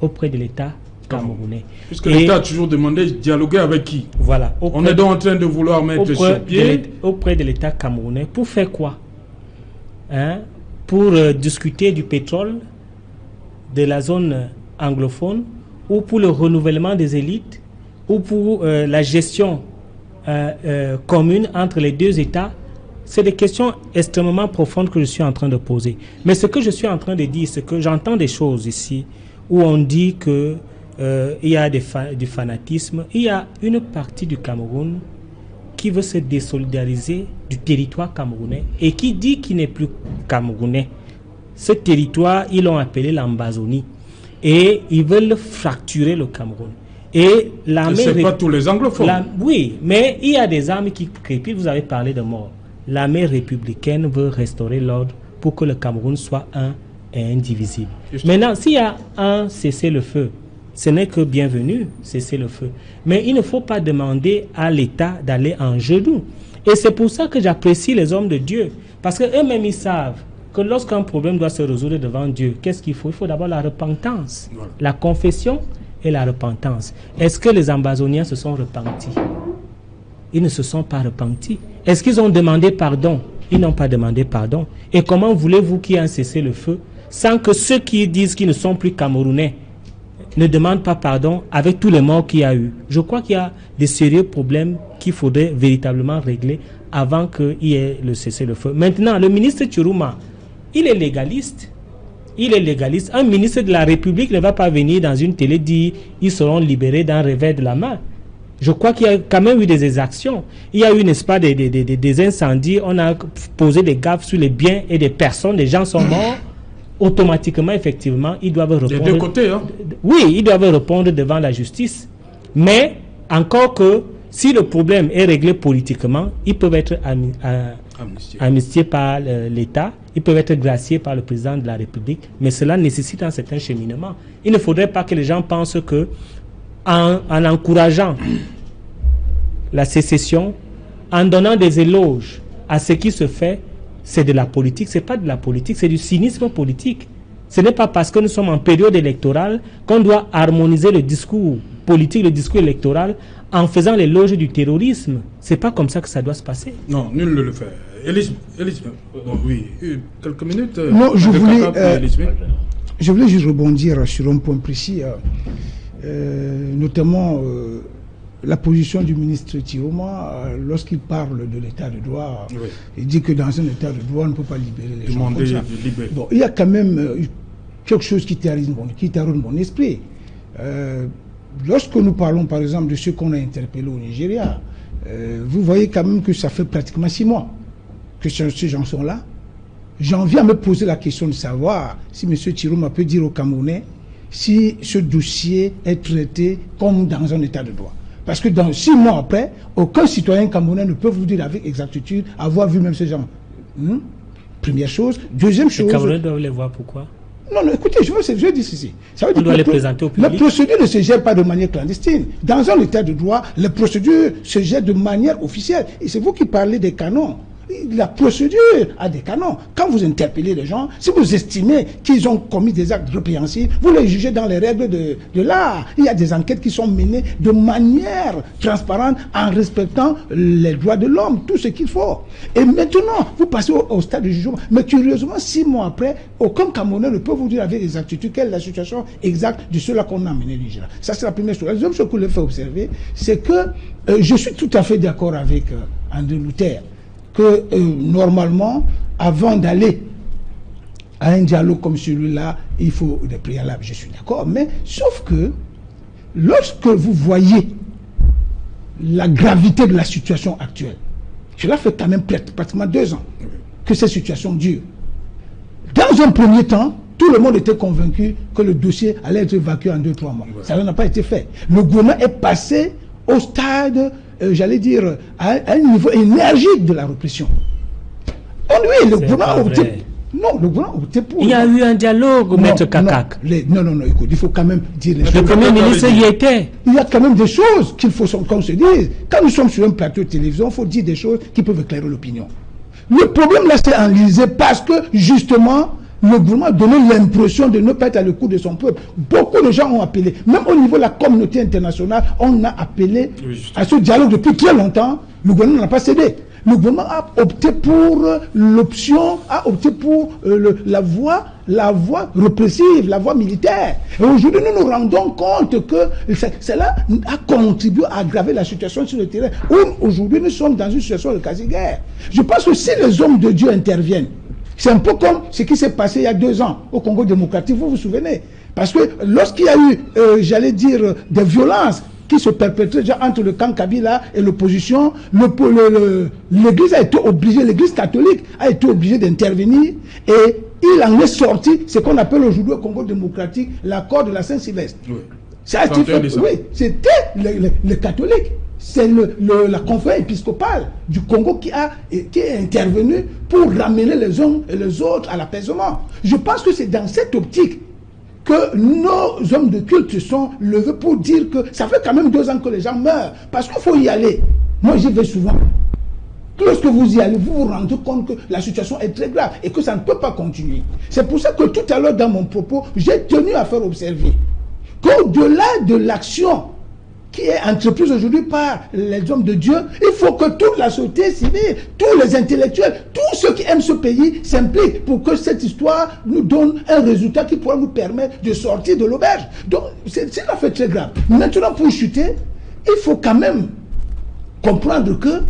Auprès de l'État camerounais. Puisque l'État a toujours demandé de dialoguer avec qui? Voilà. On est donc en train de vouloir mettre sur pied... Auprès de l'État camerounais. Pour faire quoi? Pour discuter du pétrole de la zone anglophone, ou pour le renouvellement des élites, ou pour la gestion commune entre les deux États. C'est des questions extrêmement profondes que je suis en train de poser. Mais ce que je suis en train de dire, c'est que j'entends des choses ici où on dit que il y a du fanatisme. Il y a une partie du Cameroun qui veut se désolidariser du territoire camerounais et qui dit qu'il n'est plus camerounais. Ce territoire, ils l'ont appelé l'Ambazonie. Et ils veulent fracturer le Cameroun. Et l'armée... Ce n'est pas tous les anglophones. Oui, mais il y a des armes qui crépitent. Vous avez parlé de mort. L'armée républicaine veut restaurer l'ordre pour que le Cameroun soit un et indivisible. Maintenant, s'il y a un cessez-le-feu, ce n'est que bienvenu, cessez-le-feu. Mais il ne faut pas demander à l'État d'aller en genoux. Et c'est pour ça que j'apprécie les hommes de Dieu. Parce qu'eux-mêmes, ils savent que lorsqu'un problème doit se résoudre devant Dieu, qu'est-ce qu'il faut? Il faut d'abord la repentance, la confession et la repentance. Est-ce que les Ambazoniens se sont repentis? Ils ne se sont pas repentis. Est-ce qu'ils ont demandé pardon? Ils n'ont pas demandé pardon. Et comment voulez-vous qu'il y ait un cessez-le-feu sans que ceux qui disent qu'ils ne sont plus Camerounais ne demandent pas pardon avec tous les morts qu'il y a eu? Je crois qu'il y a des sérieux problèmes qu'il faudrait véritablement régler avant qu'il y ait le cessez-le-feu. Maintenant, le ministre Tchourouma, il est légaliste. Il est légaliste. Un ministre de la République ne va pas venir dans une télé dire ils seront libérés d'un revers de la main. Je crois qu'il y a quand même eu des exactions. Il y a eu, n'est-ce pas, des incendies. On a posé des gaffes sur les biens et des personnes. Les gens sont morts. Automatiquement, effectivement, ils doivent répondre. Des deux côtés, hein? Oui, ils doivent répondre devant la justice. Mais, encore que, si le problème est réglé politiquement, ils peuvent être amnistiés par l'État. Ils peuvent être graciés par le président de la République. Mais cela nécessite un certain cheminement. Il ne faudrait pas que les gens pensent que en encourageant la sécession, en donnant des éloges à ce qui se fait, c'est de la politique. Ce n'est pas de la politique, c'est du cynisme politique. Ce n'est pas parce que nous sommes en période électorale qu'on doit harmoniser le discours politique, le discours électoral, en faisant l'éloge du terrorisme. Ce n'est pas comme ça que ça doit se passer. Non, nul ne le fait. Élise, oui, quelques minutes. Non, je voulais juste rebondir sur un point précis. Notamment la position du ministre Tchourouma lorsqu'il parle de l'état de droit. Oui. Il dit que dans un état de droit on ne peut pas libérer les gens comme ça. Bon, il y a quand même quelque chose qui terrorise mon esprit. Lorsque nous parlons par exemple de ceux qu'on a interpellés au Nigeria, vous voyez quand même que ça fait pratiquement 6 mois que ces gens sont là. J'en viens à me poser la question de savoir si M. Tchourouma peut dire aux Camerounais si ce dossier est traité comme dans un état de droit. Parce que dans 6 mois après, aucun citoyen camerounais ne peut vous dire avec exactitude avoir vu même ces gens. Première chose. Deuxième chose... Les Camerounais doivent les voir, pourquoi? Non, écoutez, je dis ceci. Ça veut On doit les présenter au public. La procédure ne se gère pas de manière clandestine. Dans un état de droit, la procédure se gère de manière officielle. Et c'est vous qui parlez des canons. La procédure a des canons. Quand vous interpellez les gens, si vous estimez qu'ils ont commis des actes répréhensibles, vous les jugez dans les règles de l'art. Il y a des enquêtes qui sont menées de manière transparente en respectant les droits de l'homme, tout ce qu'il faut. Et maintenant, vous passez au stade de jugement. Mais curieusement, 6 mois après, aucun Camerounais ne peut vous dire avec exactitude quelle est la situation exacte de ceux-là qu'on a amené au Nigeria. Ça, c'est la première chose. La deuxième chose que je fais observer, c'est que je suis tout à fait d'accord avec André Luther que normalement, avant d'aller à un dialogue comme celui-là, il faut des préalables, je suis d'accord, mais sauf que lorsque vous voyez la gravité de la situation actuelle, cela fait quand même pratiquement 2 ans que cette situation dure. Dans un premier temps, tout le monde était convaincu que le dossier allait être évacué en 2-3 mois. Ça n'a pas été fait. Le gouvernement est passé au stade j'allais dire, à un niveau énergique de la répression. Oui, le gouvernement a opté. Non, le gouvernement a opté pour. Il y a eu un dialogue, Maître Kakak. Non, écoute, il faut quand même dire les choses. Le Premier ministre y était. Il y a quand même des choses qu'il faut qu'on se dise. Quand nous sommes sur un plateau de télévision, il faut dire des choses qui peuvent éclairer l'opinion. Le problème là, c'est enlisé parce que, justement, le gouvernement a donné l'impression de ne pas être à l'écoute de son peuple. Beaucoup de gens ont appelé, même au niveau de la communauté internationale, on a appelé à ce dialogue depuis très longtemps. Le gouvernement n'a pas cédé. Le gouvernement a opté pour l'option, a opté pour la voie répressive, la voie militaire. Et aujourd'hui, nous nous rendons compte que cela a contribué à aggraver la situation sur le terrain. Aujourd'hui, nous sommes dans une situation de quasi-guerre. Je pense que si les hommes de Dieu interviennent, c'est un peu comme ce qui s'est passé il y a 2 ans au Congo démocratique, vous vous souvenez? Parce que lorsqu'il y a eu, j'allais dire, des violences qui se perpétraient déjà entre le camp Kabila et l'opposition, l'Église a été obligée, l'Église catholique a été obligée d'intervenir et il en est sorti ce qu'on appelle aujourd'hui au Congo démocratique l'accord de la Saint-Sylvestre. Oui. C'était les catholiques. C'est la conférence épiscopale du Congo qui est intervenue pour ramener les uns et les autres à l'apaisement. Je pense que c'est dans cette optique que nos hommes de culte se sont levés pour dire que ça fait quand même 2 ans que les gens meurent. Parce qu'il faut y aller. Moi, j'y vais souvent. Lorsque vous y allez, vous vous rendez compte que la situation est très grave et que ça ne peut pas continuer. C'est pour ça que tout à l'heure, dans mon propos, j'ai tenu à faire observer qu'au-delà de l'action qui est entreprise aujourd'hui par les hommes de Dieu, il faut que toute la société civile, tous les intellectuels, tous ceux qui aiment ce pays s'impliquent pour que cette histoire nous donne un résultat qui pourra nous permettre de sortir de l'auberge. Donc, c'est une affaire très grave. Maintenant, pour chuter, il faut quand même comprendre que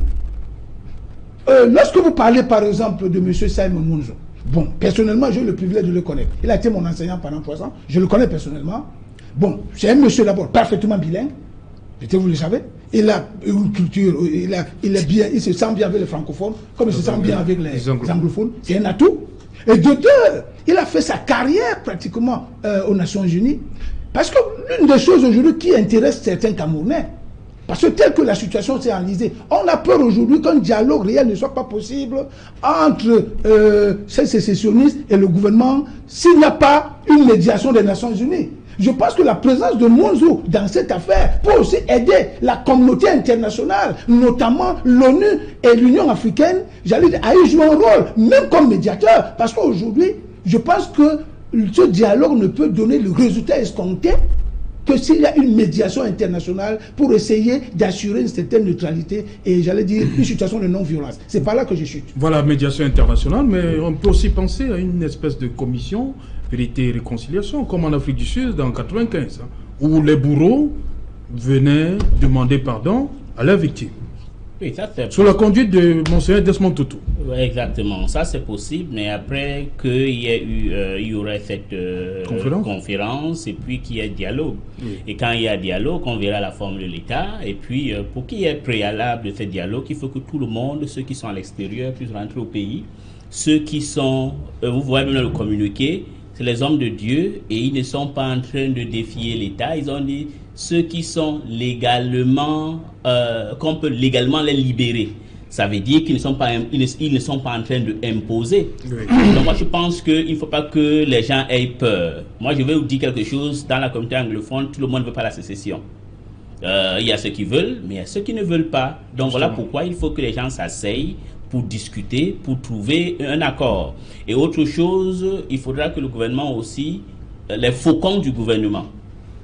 lorsque vous parlez, par exemple, de M. Simon Munzo, bon, personnellement, j'ai eu le privilège de le connaître. Il a été mon enseignant pendant 3 ans. Je le connais personnellement. Bon, c'est un monsieur d'abord parfaitement bilingue. Vous le savez, il a une culture, il se sent bien avec les francophones, comme il se sent bien avec les anglophones. C'est un atout. Et de 2, il a fait sa carrière pratiquement aux Nations Unies. Parce que l'une des choses aujourd'hui qui intéresse certains Camerounais, parce que telle que la situation s'est enlisée, on a peur aujourd'hui qu'un dialogue réel ne soit pas possible entre ces sécessionnistes et le gouvernement s'il n'y a pas une médiation des Nations Unies. Je pense que la présence de Munzo dans cette affaire peut aussi aider la communauté internationale, notamment l'ONU et l'Union africaine, j'allais dire, à y jouer un rôle, même comme médiateur. Parce qu'aujourd'hui, je pense que ce dialogue ne peut donner le résultat escompté que s'il y a une médiation internationale pour essayer d'assurer une certaine neutralité et, j'allais dire, une situation de non-violence. C'est par là que je chute. Voilà, médiation internationale, mais on peut aussi penser à une espèce de commission vérité et réconciliation, comme en Afrique du Sud, dans 1995, où les bourreaux venaient demander pardon à leurs victimes. Oui, ça c'est sous la conduite de Monseigneur Desmond Tutu. Oui, exactement, ça c'est possible, mais après qu'il y ait eu, il y aurait cette conférence et puis qu'il y ait dialogue. Oui. Et quand il y a dialogue, on verra la forme de l'État. Et puis, pour qu'il y ait préalable de ce dialogue, il faut que tout le monde, ceux qui sont à l'extérieur, puissent rentrer au pays. Ceux qui sont, vous voyez même le communiqué, c'est les hommes de Dieu et ils ne sont pas en train de défier l'État. Ils ont dit ceux qui sont légalement, qu'on peut légalement les libérer. Ça veut dire qu'ils ne sont pas, ils ne sont pas en train d'imposer. Oui. Donc moi je pense qu'il ne faut pas que les gens aient peur. Moi je vais vous dire quelque chose, dans la communauté anglophone, tout le monde ne veut pas la sécession. Il y a ceux qui veulent, mais il y a ceux qui ne veulent pas. Donc justement, voilà pourquoi il faut que les gens s'asseyent pour discuter, pour trouver un accord. Et autre chose, il faudra que le gouvernement aussi, les faucons du gouvernement,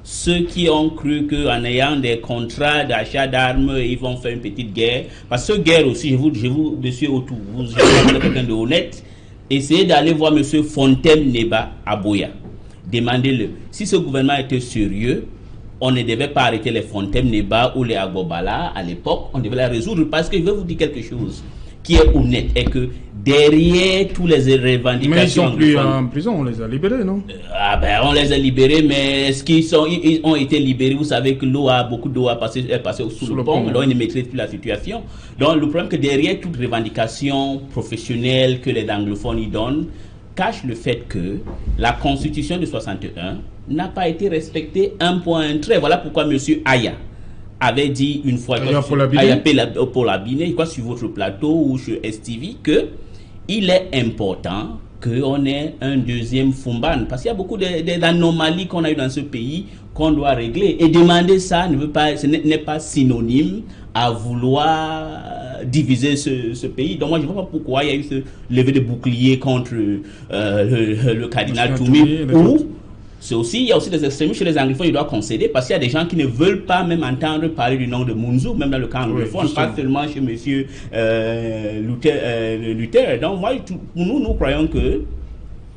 ceux qui ont cru qu'en ayant des contrats d'achat d'armes, ils vont faire une petite guerre. Parce que guerre aussi, je vous monsieur autour, vous êtes quelqu'un de honnête, essayez d'aller voir monsieur Fontaine Neba à Boya. Demandez-le. Si ce gouvernement était sérieux, on ne devait pas arrêter les Fontaine Neba ou les Agbobala à l'époque, on devait la résoudre. Parce que je vais vous dire quelque chose qui est honnête, et que derrière tous les revendications... Mais ils sont plus en prison, on les a libérés, non? On les a libérés, mais est-ce qu'ils ils ont été libérés? Vous savez que beaucoup d'eau est passée sous le pont, donc ils ne maîtrisent plus la situation. Donc le problème, que derrière toute revendication professionnelle que les anglophones y donnent, cache le fait que la Constitution de 61 n'a pas été respectée un point, un trait. Voilà pourquoi M. Aya avait dit une fois Paul Abiné, quoi, sur votre plateau ou sur STV, que il est important qu'on ait un deuxième Fumban, parce qu'il y a beaucoup d'anomalies qu'on a eu dans ce pays qu'on doit régler. Et demander ça n'est pas synonyme à vouloir diviser ce pays. Donc moi je ne vois pas pourquoi il y a eu ce lever de bouclier contre le cardinal Toumi, ou il y a aussi des extrémistes chez les anglophones, ils doivent concéder, parce qu'il y a des gens qui ne veulent pas même entendre parler du nom de Munzu, même dans le camp anglophone, pas seulement chez monsieur Luther. Donc moi, nous croyons que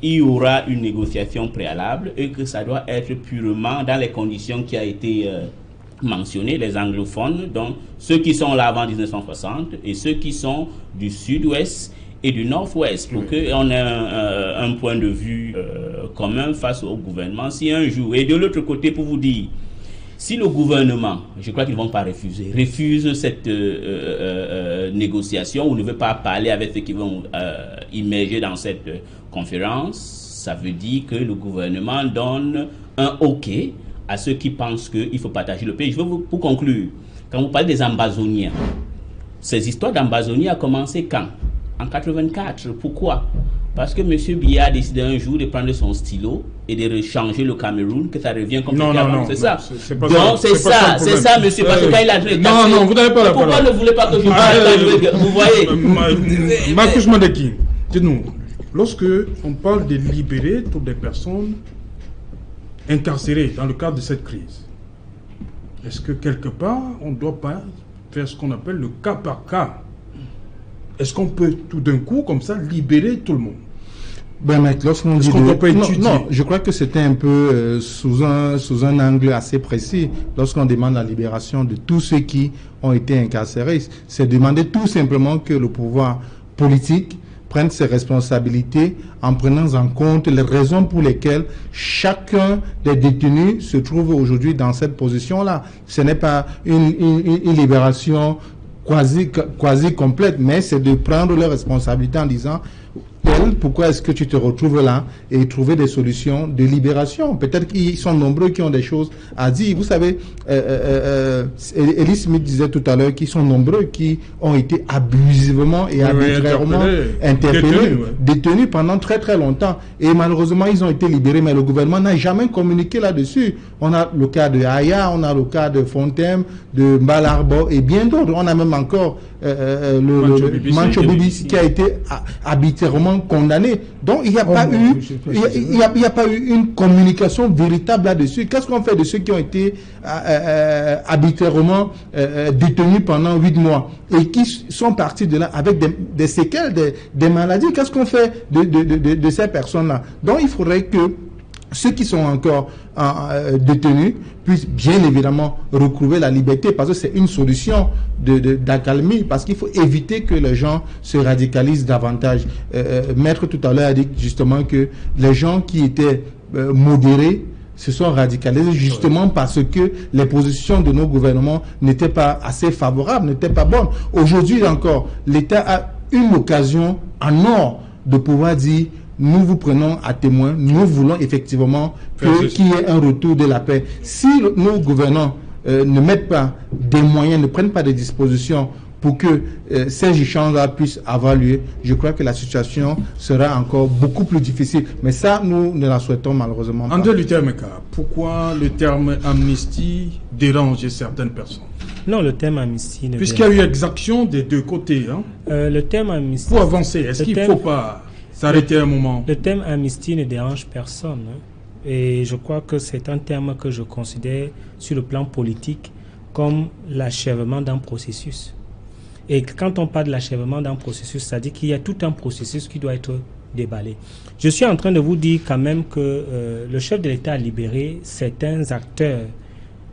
il y aura une négociation préalable et que ça doit être purement dans les conditions qui a été mentionnées, les anglophones, donc ceux qui sont là avant 1960 et ceux qui sont du sud-ouest et du nord-ouest, pour qu'on ait un point de vue commun face au gouvernement. Si un jour, et de l'autre côté, pour vous dire, si le gouvernement, je crois qu'ils ne vont pas refuse cette négociation ou ne veut pas parler avec ceux qui vont immerger dans cette conférence, ça veut dire que le gouvernement donne un OK à ceux qui pensent qu'il faut partager le pays. Je veux pour conclure, quand vous parlez des Ambazoniens, ces histoires d'Ambazonie a commencé quand? En 84. Pourquoi? Parce que M. Biya a décidé un jour de prendre son stylo et de changer le Cameroun, que ça revient comme non, c'est ça. C'est ça, monsieur. Parce que quand il a fait non, vous n'avez pas la parole. Pourquoi ne voulez pas que je parle? Vous voyez Marcus Mandeki, dites-nous, lorsque on parle de libérer toutes les personnes incarcérées dans le cadre de cette crise, est-ce que quelque part, on ne doit pas faire ce qu'on appelle le cas par cas? Est-ce qu'on peut tout d'un coup, comme ça, libérer tout le monde? Ben, mec, lorsqu'on dit non, je crois que c'était un peu sous un angle assez précis. Lorsqu'on demande la libération de tous ceux qui ont été incarcérés, c'est demander tout simplement que le pouvoir politique prenne ses responsabilités en prenant en compte les raisons pour lesquelles chacun des détenus se trouve aujourd'hui dans cette position-là. Ce n'est pas une libération quasi complète, mais c'est de prendre leurs responsabilités en disant pourquoi est-ce que tu te retrouves là, et trouver des solutions de libération. Peut-être qu'ils sont nombreux qui ont des choses à dire. Vous savez, Elie Smith disait tout à l'heure qu'ils sont nombreux qui ont été abusivement et arbitrairement interpellés, détenus pendant très très longtemps, et malheureusement ils ont été libérés, mais le gouvernement n'a jamais communiqué là-dessus. On a le cas de Aya, on a le cas de Fontem, de Mbalarbo et bien d'autres. On a même encore le Mancho BBC qui a été arbitrairement condamné. Donc il n'y a pas eu une communication véritable là-dessus. Qu'est-ce qu'on fait de ceux qui ont été arbitrairement détenus pendant 8 mois et qui sont partis de là avec des séquelles, des maladies? Qu'est-ce qu'on fait de ces personnes-là? Donc il faudrait que ceux qui sont encore détenus puissent bien évidemment retrouver la liberté, parce que c'est une solution d'accalmie, parce qu'il faut éviter que les gens se radicalisent davantage. Maître tout à l'heure a dit justement que les gens qui étaient modérés se sont radicalisés justement parce que les positions de nos gouvernements n'étaient pas assez favorables, n'étaient pas bonnes. Aujourd'hui encore, l'État a une occasion en or de pouvoir dire: nous vous prenons à témoin, nous voulons effectivement qu'il y ait un retour de la paix. Si nos gouvernants ne mettent pas des moyens, ne prennent pas des dispositions pour que ces échanges-là puissent avoir lieu, je crois que la situation sera encore beaucoup plus difficile. Mais ça, nous ne la souhaitons malheureusement pas. André Luther Meka, pourquoi le terme amnistie dérange certaines personnes? Non, le terme amnistie ne puisqu'il y a eu exaction des deux côtés. Hein? Le terme amnistie... Pour avancer, est-ce qu'il ne faut pas s'arrêter un moment? Le terme amnistie ne dérange personne. Hein? Et je crois que c'est un terme que je considère sur le plan politique comme l'achèvement d'un processus. Et quand on parle de l'achèvement d'un processus, ça dit qu'il y a tout un processus qui doit être déballé. Je suis en train de vous dire quand même que le chef de l'État a libéré certains acteurs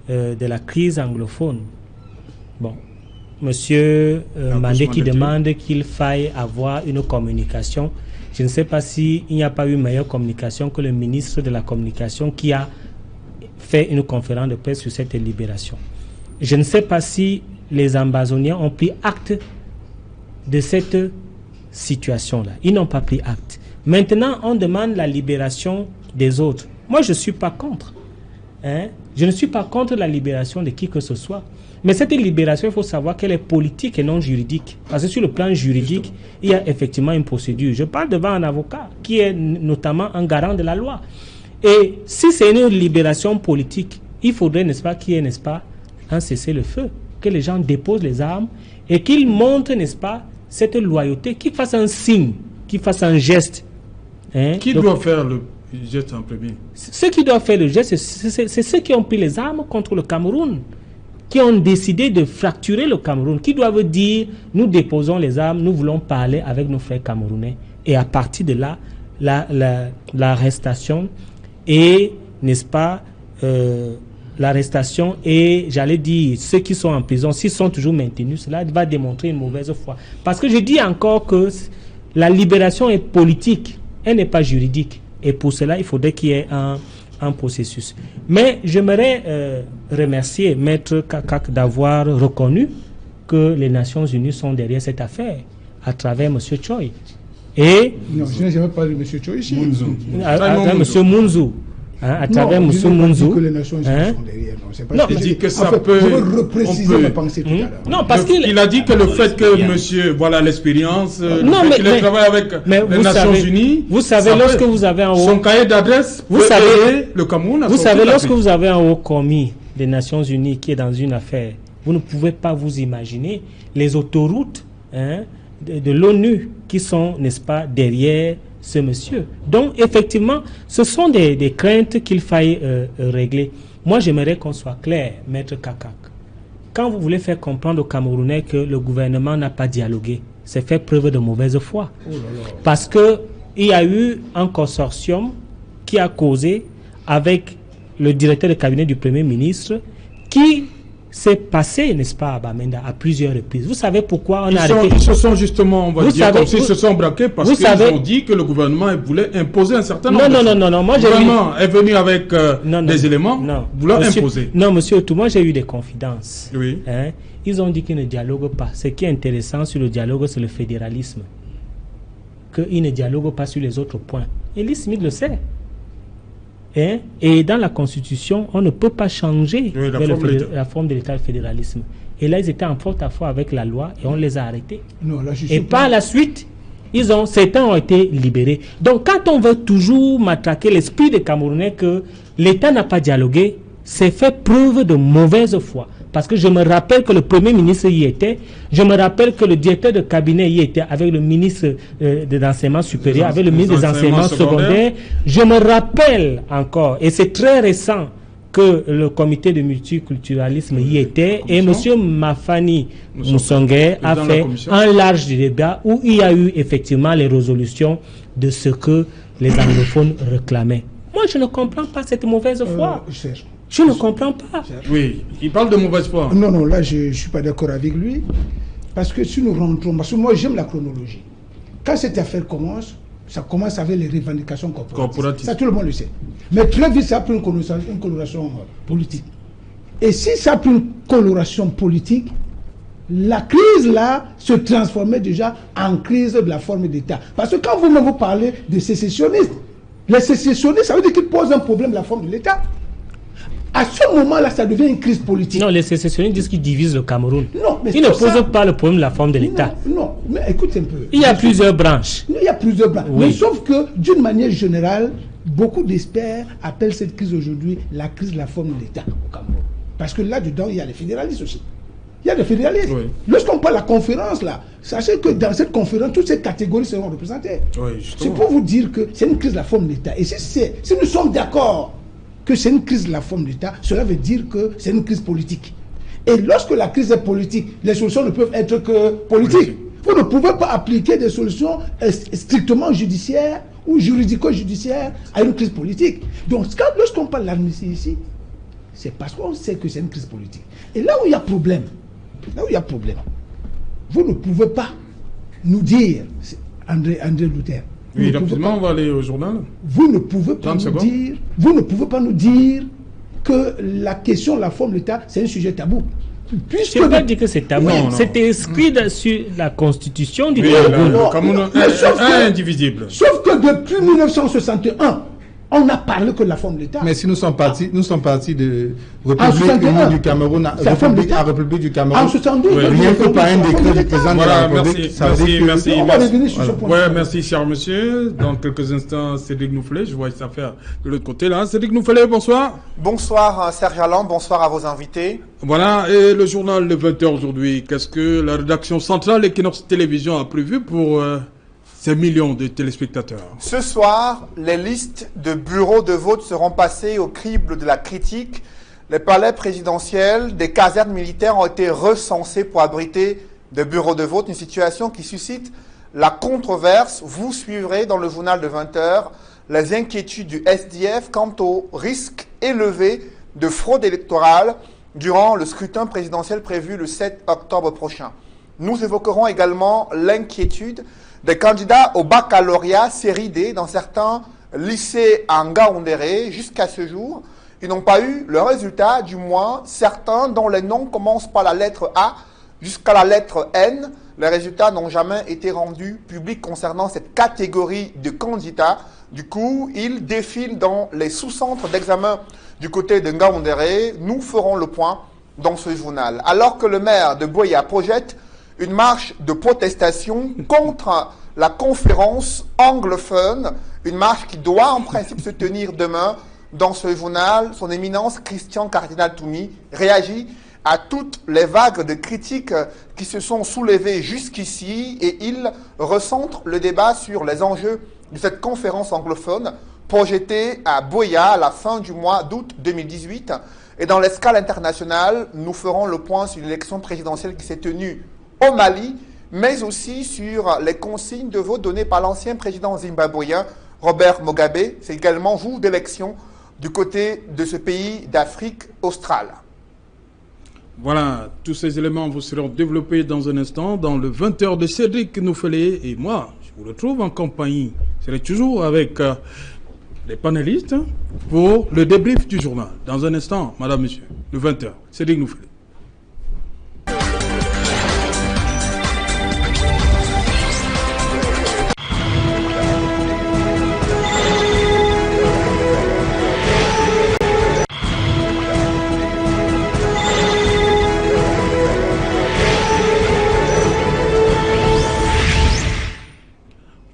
de la crise anglophone. Bon, monsieur Mandé qui demande qu'il faille avoir une communication. Je ne sais pas s'il n'y a pas eu meilleure communication que le ministre de la Communication qui a fait une conférence de presse sur cette libération. Je ne sais pas si les Ambazoniens ont pris acte de cette situation-là. Ils n'ont pas pris acte. Maintenant, on demande la libération des autres. Moi, je ne suis pas contre. Hein? Je ne suis pas contre la libération de qui que ce soit. Mais cette libération, il faut savoir qu'elle est politique et non juridique. Parce que sur le plan juridique, il y a effectivement une procédure. Je parle devant un avocat qui est notamment un garant de la loi. Et si c'est une libération politique, il faudrait, n'est-ce pas, qu'il y ait, n'est-ce pas, un cessez-le-feu, que les gens déposent les armes et qu'ils montrent, n'est-ce pas, cette loyauté, qu'ils fassent un signe, qu'ils fassent un geste. Qui doit faire le geste en premier? Ceux qui doivent faire le geste, c'est ceux qui ont pris les armes contre le Cameroun, qui ont décidé de fracturer le Cameroun, qui doivent dire, nous déposons les armes, nous voulons parler avec nos frères camerounais. Et à partir de là, l'arrestation et, n'est-ce pas, l'arrestation et, j'allais dire, ceux qui sont en prison, s'ils sont toujours maintenus, cela va démontrer une mauvaise foi. Parce que je dis encore que la libération est politique, elle n'est pas juridique. Et pour cela, il faudrait qu'il y ait un processus. Mais j'aimerais remercier Maître Kakak d'avoir reconnu que les Nations Unies sont derrière cette affaire, à travers M. Choi. Et non, je n'ai jamais parlé de M. Choi ici. à travers M. Munzu. À travers M. Munzu. Que les Nations Unies sont derrière. Non, il dit que ça peut. Je veux repréciser ma pensée tout à l'heure. Non, parce il a dit que le fait que monsieur, voilà l'expérience, qu'il ait travaillé avec les Nations Unies. Vous savez, lorsque vous avez un haut. Son cahier d'adresse, vous savez, le Cameroun a. Vous savez, lorsque vous avez un haut commis des Nations Unies qui est dans une affaire, vous ne pouvez pas vous imaginer les autoroutes de l'ONU qui sont, n'est-ce pas, derrière ce monsieur. Donc, effectivement, ce sont des craintes qu'il faille régler. Moi, j'aimerais qu'on soit clair, Maître Kakak. Quand vous voulez faire comprendre aux Camerounais que le gouvernement n'a pas dialogué, c'est faire preuve de mauvaise foi. Parce qu'il y a eu un consortium qui a causé avec le directeur de cabinet du Premier ministre qui s'est passé, n'est-ce pas, à Bamenda à plusieurs reprises. Vous savez pourquoi on a arrêté? Ils se sont justement, on va dire, comme s'ils se sont braqués parce qu'ils ont dit que le gouvernement voulait imposer un certain nombre de choses. Non. Moi, le gouvernement est venu avec des éléments voulant imposer. Non, monsieur Outou, moi j'ai eu des confidences. Oui. Ils ont dit qu'ils ne dialoguent pas. Ce qui est intéressant sur le dialogue, c'est le fédéralisme. Qu'ils ne dialoguent pas sur les autres points. Et Lee Smith le sait. Et dans la Constitution, on ne peut pas changer la forme de l'État, le fédéralisme. Et là, ils étaient en porte-à-faux avec la loi et on les a arrêtés. Non, là, et par la suite, certains ont été libérés. Donc, quand on veut toujours matraquer l'esprit des Camerounais que l'État n'a pas dialogué, c'est fait preuve de mauvaise foi. Parce que je me rappelle que le Premier ministre y était, je me rappelle que le directeur de cabinet y était avec le ministre de l'enseignement supérieur, avec le ministre des enseignements secondaires. Je me rappelle encore, et c'est très récent, que le comité de multiculturalisme y était, et M. Mafani Moussonguer a fait un large débat où il y a eu effectivement les résolutions de ce que les anglophones réclamaient. Moi, je ne comprends pas cette mauvaise foi. Je ne comprends pas. Oui, il parle de mauvaise foi. Non, là, je ne suis pas d'accord avec lui. Parce que si nous rentrons... Parce que moi, j'aime la chronologie. Quand cette affaire commence, ça commence avec les revendications corporatistes. Ça, tout le monde le sait. Mais très vite, ça a pris une coloration politique. Et si ça a pris une coloration politique, la crise, là, se transformait déjà en crise de la forme d'État. Parce que quand vous parlez de sécessionnistes, les sécessionnistes, ça veut dire qu'ils posent un problème de la forme de l'État. À ce moment-là, ça devient une crise politique. Non, les sécessionnistes disent qu'ils divisent le Cameroun. Non, mais ils ne posent pas le problème de la forme de l'État. Non, mais écoute un peu. Il y a plusieurs branches. Il y a plusieurs branches. Oui. Mais sauf que, d'une manière générale, beaucoup d'experts appellent cette crise aujourd'hui la crise de la forme de l'État au Cameroun. Parce que là-dedans, il y a les fédéralistes aussi. Il y a des fédéralistes. Oui. Lorsqu'on parle de la conférence, là, sachez que dans cette conférence, toutes ces catégories seront représentées. Oui, c'est pour vous dire que c'est une crise de la forme de l'État. Et si nous sommes d'accord que c'est une crise de la forme d'État, cela veut dire que c'est une crise politique. Et lorsque la crise est politique, les solutions ne peuvent être que politiques. Vous ne pouvez pas appliquer des solutions strictement judiciaires ou juridico-judiciaires à une crise politique. Donc, lorsqu'on parle d'amnistie ici, c'est parce qu'on sait que c'est une crise politique. Et là où il y a problème, vous ne pouvez pas nous dire, André Luther, oui, rapidement, on va aller au journal. Vous ne pouvez pas nous dire que la question de la forme de l'État, c'est un sujet tabou. Je ne pas dire que c'est tabou. C'est inscrit sur la constitution du Cameroun. Le Cameroun est indivisible. Sauf que depuis 1961, On a parlé que de la forme de l'État. Mais si nous sommes partis de République unie du Cameroun à République du Cameroun, en 62, rien que par un décret du président de la République, ça veut dire que... On va revenir sur ce point. Ouais, merci, cher monsieur. Dans quelques instants, Cédric Noufelet, je vois ça faire de l'autre côté là. Cédric Noufelet, bonsoir. Bonsoir Serge Allan, bonsoir à vos invités. Voilà, et le journal de 20h aujourd'hui, qu'est-ce que la rédaction centrale Equinox Télévision a prévu pour ces millions de téléspectateurs? Ce soir, les listes de bureaux de vote seront passées au crible de la critique. Les palais présidentiels des casernes militaires ont été recensés pour abriter des bureaux de vote, une situation qui suscite la controverse. Vous suivrez dans le journal de 20h les inquiétudes du SDF quant au risque élevé de fraude électorale durant le scrutin présidentiel prévu le 7 octobre prochain. Nous évoquerons également l'inquiétude des candidats au baccalauréat série D dans certains lycées en Ngaoundéré. Jusqu'à ce jour, ils n'ont pas eu le résultat, du moins certains dont les noms commencent par la lettre A jusqu'à la lettre N. Les résultats n'ont jamais été rendus publics concernant cette catégorie de candidats. Du coup, ils défilent dans les sous-centres d'examen du côté de Ngaoundéré. Nous ferons le point dans ce journal. Alors que le maire de Buea projette une marche de protestation contre la conférence anglophone, une marche qui doit en principe se tenir demain. Dans ce journal, son éminence Christian Cardinal Toumi réagit à toutes les vagues de critiques qui se sont soulevées jusqu'ici et il recentre le débat sur les enjeux de cette conférence anglophone projetée à Buea à la fin du mois d'août 2018. Et dans l'escale internationale, nous ferons le point sur l'élection présidentielle qui s'est tenue au Mali, mais aussi sur les consignes de vote données par l'ancien président zimbabwéen Robert Mugabe. C'est également jour d'élection du côté de ce pays d'Afrique australe. Voilà, tous ces éléments vous seront développés dans un instant dans le 20h de Cédric Noufelet. Et moi, je vous retrouve en compagnie, je serai toujours avec les panélistes pour le débrief du journal. Dans un instant, madame, monsieur, le 20h, Cédric Noufelet.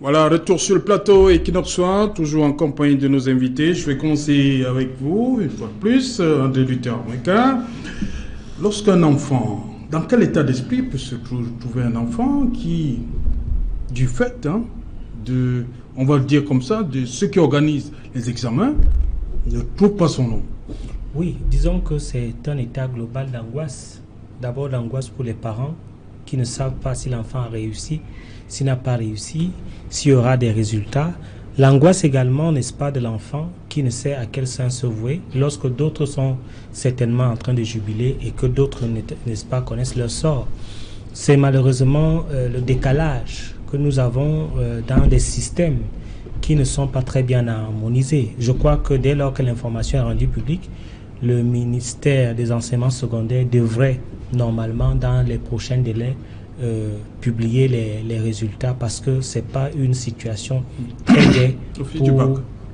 Voilà, retour sur le plateau Equinox Soir, toujours en compagnie de nos invités. Je vais commencer avec vous, une fois de plus, André Luther-Meka. Lorsqu'un enfant, dans quel état d'esprit peut se trouver un enfant qui, du fait de, on va le dire comme ça, de ceux qui organisent les examens, ne trouve pas son nom? Oui, disons que c'est un état global d'angoisse. D'abord l'angoisse pour les parents qui ne savent pas si l'enfant a réussi, s'il n'a pas réussi, s'il y aura des résultats. L'angoisse également, n'est-ce pas, de l'enfant qui ne sait à quel sens se vouer lorsque d'autres sont certainement en train de jubiler et que d'autres, n'est-ce pas, connaissent leur sort. C'est malheureusement le décalage que nous avons dans des systèmes qui ne sont pas très bien harmonisés. Je crois que dès lors que l'information est rendue publique, le ministère des enseignements secondaires devrait normalement dans les prochains délais publier les résultats parce que c'est pas une situation très gaie L'office du bac.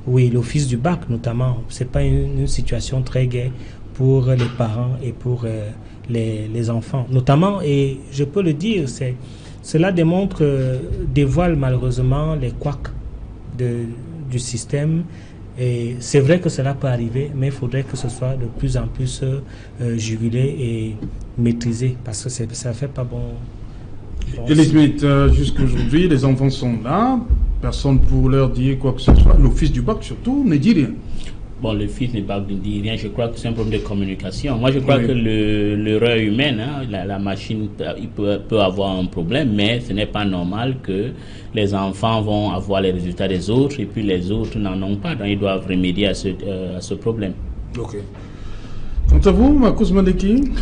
Oui, l'office du bac notamment, c'est pas une situation très gaie pour les parents et pour les enfants notamment, et je peux le dire, cela dévoile malheureusement les couacs du système. Et c'est vrai que cela peut arriver, mais il faudrait que ce soit de plus en plus jugulé et maîtrisé, parce que ça fait pas bon. Elisabeth, jusqu'à aujourd'hui, les enfants sont là, personne pour leur dire quoi que ce soit. L'office du bac surtout ne dit rien. Bon, le fils ne dit rien, je crois que c'est un problème de communication. Moi, je crois que l'erreur humaine, la machine il peut avoir un problème, mais ce n'est pas normal que les enfants vont avoir les résultats des autres et puis les autres n'en ont pas. Donc, ils doivent remédier à ce problème. Ok. Quant à vous, Marcus Mandeki,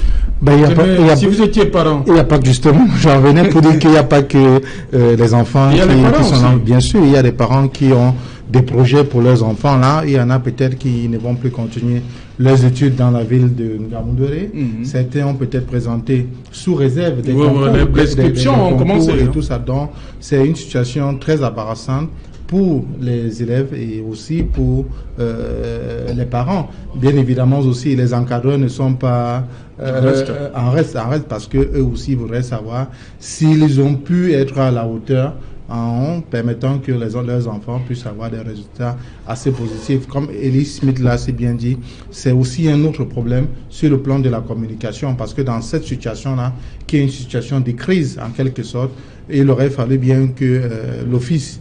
si vous étiez parent. Il n'y a pas que justement, j'en venais pour dire qu'il n'y a pas que les enfants qui sont là. Bien sûr, il y a des parents qui ont des projets pour leurs enfants là. Il y en a peut-être qui ne vont plus continuer leurs études dans la ville de Ngaoundéré. Certains ont peut-être présenté sous réserve des concours, les prescriptions ont commencé et tout ça. Donc, c'est une situation très embarrassante pour les élèves et aussi pour les parents. Bien évidemment aussi, les encadreurs ne sont pas en reste parce que eux aussi voudraient savoir s'ils ont pu être à la hauteur en permettant que leurs enfants puissent avoir des résultats assez positifs. Comme Ellie Smith l'a si bien dit, c'est aussi un autre problème sur le plan de la communication, parce que dans cette situation-là, qui est une situation de crise en quelque sorte, il aurait fallu bien que l'office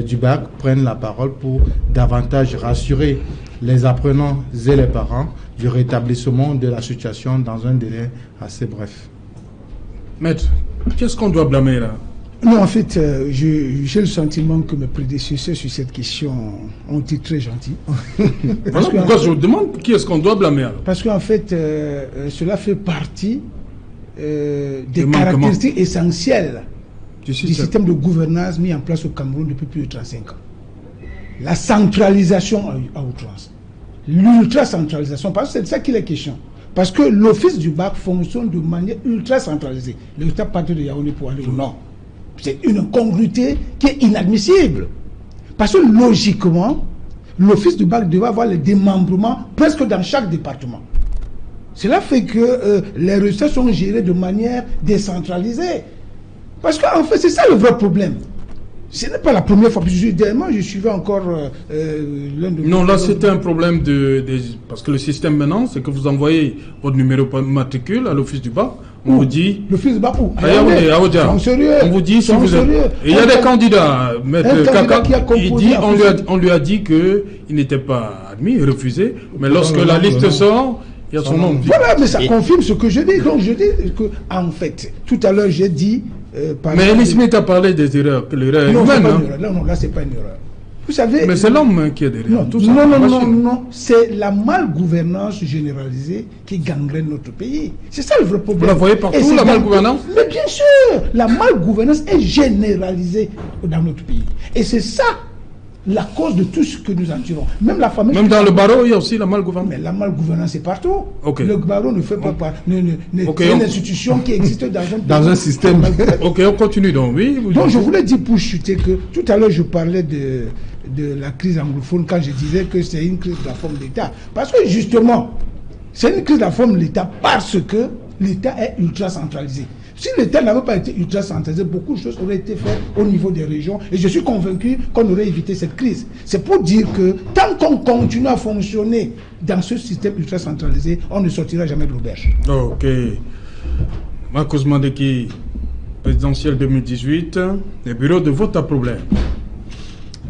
du bac prenne la parole pour davantage rassurer les apprenants et les parents du rétablissement de la situation dans un délai assez bref. Maître, qu'est-ce qu'on doit blâmer là? Non, en fait, j'ai le sentiment que mes prédécesseurs sur cette question ont été très gentils. Voilà pourquoi je vous demande qui est-ce qu'on doit blâmer alors? Parce qu'en fait, cela fait partie des caractéristiques essentielles du système de gouvernance mis en place au Cameroun depuis plus de 35 ans. La centralisation à outrance. L'ultra-centralisation, parce que c'est de ça qu'il est question. Parce que l'office du bac fonctionne de manière ultra-centralisée. Le résultat part de Yaoundé pour aller au nord. C'est une incongruité qui est inadmissible. Parce que logiquement, l'office du bac devait avoir le démembrement presque dans chaque département. Cela fait que les résultats sont gérés de manière décentralisée. Parce qu'en fait, c'est ça le vrai problème. Ce n'est pas la première fois. Dernièrement, je suivais encore l'un de... Non, là, c'était un problème parce que le système maintenant, c'est que vous envoyez votre numéro matricule à l'office du bac. On vous dit... L'office du bac où? On vous dit si vous êtes... Et il y a des candidats. Maître Kaka, il dit, on lui a dit qu'il n'était pas admis, refusé. Mais lorsque la liste sort, il y a son nom. Voilà, mais ça confirme ce que je dis. Donc je dis que, en fait, tout à l'heure, j'ai dit... mais Ellie Smith a parlé des erreurs, que l'erreur est humaine. Non, là, c'est pas une erreur. Vous savez... Mais c'est l'homme qui est derrière. Non, c'est la malgouvernance généralisée qui gangrène notre pays. C'est ça le vrai problème. Vous la voyez partout, la malgouvernance? Mais bien sûr, la malgouvernance est généralisée dans notre pays. Et c'est ça la cause de tout ce que nous endurons. Même dans le barreau, il y a aussi la malgouvernance. Mais la malgouvernance est partout. Okay. Le barreau ne fait pas partie d'une institution qui existe dans un système. Ok, on continue donc. Oui. Donc je voulais dire pour chuter que tout à l'heure je parlais de la crise anglophone quand je disais que c'est une crise de la forme d'État. Parce que justement, c'est une crise de la forme de l'État parce que l'État est ultra centralisé. Si l'État n'avait pas été ultra centralisé, beaucoup de choses auraient été faites au niveau des régions. Et je suis convaincu qu'on aurait évité cette crise. C'est pour dire que tant qu'on continue à fonctionner dans ce système ultra centralisé, on ne sortira jamais de l'auberge. Ok. Marcos Mandeki, présidentielle 2018, les bureaux de vote à problème.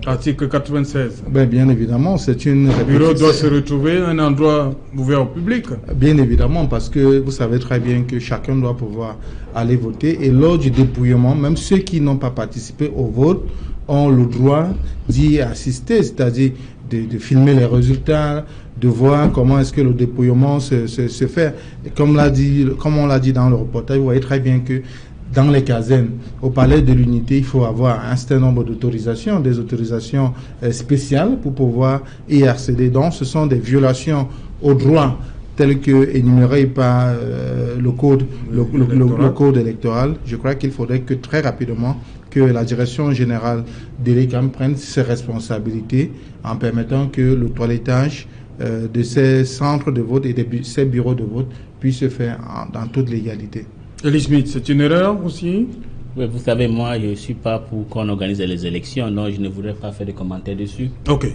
Article 96. Bien évidemment, c'est une... Le bureau doit se retrouver un endroit ouvert au public. Bien évidemment, parce que vous savez très bien que chacun doit pouvoir aller voter. Et lors du dépouillement, même ceux qui n'ont pas participé au vote ont le droit d'y assister, c'est-à-dire de filmer les résultats, de voir comment est-ce que le dépouillement se fait. Et comme on l'a dit dans le reportage, vous voyez très bien que dans les casernes, au palais de l'unité, il faut avoir un certain nombre d'autorisations, des autorisations spéciales pour pouvoir y accéder. Donc, ce sont des violations aux droits tels que énumérés par le code électoral. Je crois qu'il faudrait que très rapidement que la direction générale de l'ECAM prenne ses responsabilités en permettant que le toilettage de ces centres de vote et de ces bureaux de vote puisse se faire dans toute légalité. Ellie Smith, c'est une erreur aussi? Oui, vous savez, moi, je ne suis pas pour qu'on organise les élections, donc je ne voudrais pas faire de commentaires dessus. Ok.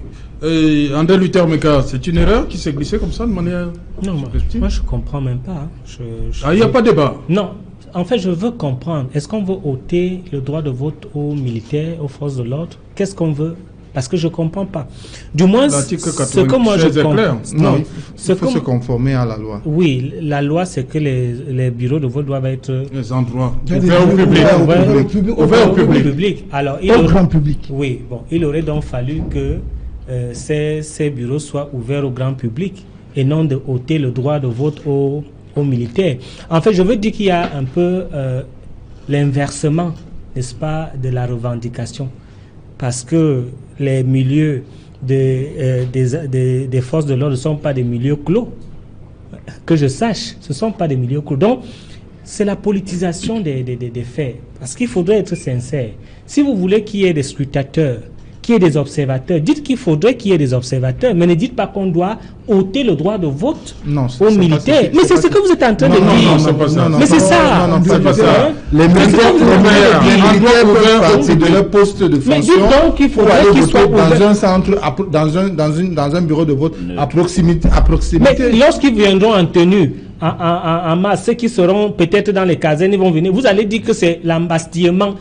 André Luther Meka, c'est une erreur qui s'est glissée comme ça de manière... Non, moi je ne comprends même pas. Il n'y a pas de débat? Non. En fait, je veux comprendre. Est-ce qu'on veut ôter le droit de vote aux militaires, aux forces de l'ordre? Qu'est-ce qu'on veut? Parce que je ne comprends pas. Du moins, ce que moi je comprends. Non, il faut se conformer à la loi. Oui, la loi, c'est que les bureaux de vote doivent être... Les endroits ouverts au public. Alors, au grand public. Oui, bon, il aurait donc fallu que ces bureaux soient ouverts au grand public et non de ôter le droit de vote aux militaires. En fait, je veux dire qu'il y a un peu l'inversement, n'est-ce pas, de la revendication. Parce que les milieux des forces de l'ordre ne sont pas des milieux clos. Que je sache, ce ne sont pas des milieux clos. Donc, c'est la politisation des faits. Parce qu'il faudrait être sincère. Si vous voulez qu'il y ait des scrutateurs qu'il y ait des observateurs. Dites qu'il faudrait qu'il y ait des observateurs, mais ne dites pas qu'on doit ôter le droit de vote aux militaires. Mais c'est ce que vous êtes en train de dire. Non, c'est pas ça. Mais c'est ça. Non, c'est pas ça. Les militaires peuvent partir de leur poste de fonction. Mais dites donc qu'il faudrait qu'ils soient dans un centre, dans un bureau de vote à proximité. Mais lorsqu'ils viendront en tenue, en masse, ceux qui seront peut-être dans les casernes, ils vont venir. Vous allez dire que c'est l'embastillement,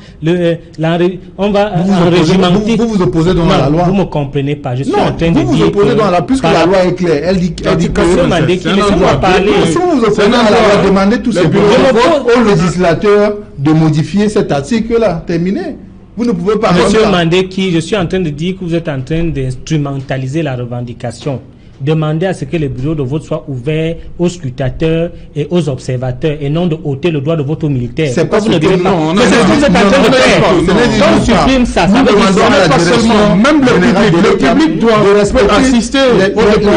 on va régimenter. Vous opposez donc à la loi. Vous ne me comprenez pas. Je suis en train de dire. Vous opposez donc à la loi, puisque la loi est claire. Elle dit que laissez-moi parler. Si vous opposez à la loi, demandez tous ces bureaux de vote au législateur de modifier cet article-là. Terminé. Vous ne pouvez pas. Monsieur Mandeki, je suis en train de dire que vous êtes en train d'instrumentaliser la revendication. Demandez à ce que les bureaux de vote soient ouverts aux scrutateurs et aux observateurs et non de ôter le droit de vote aux militaires. C'est pas vous ne direz pas. Non, c'est ce que vous êtes en train de faire. Quand on supprime ça, ça veut dire pas seulement. Même le public doit assister aux règles.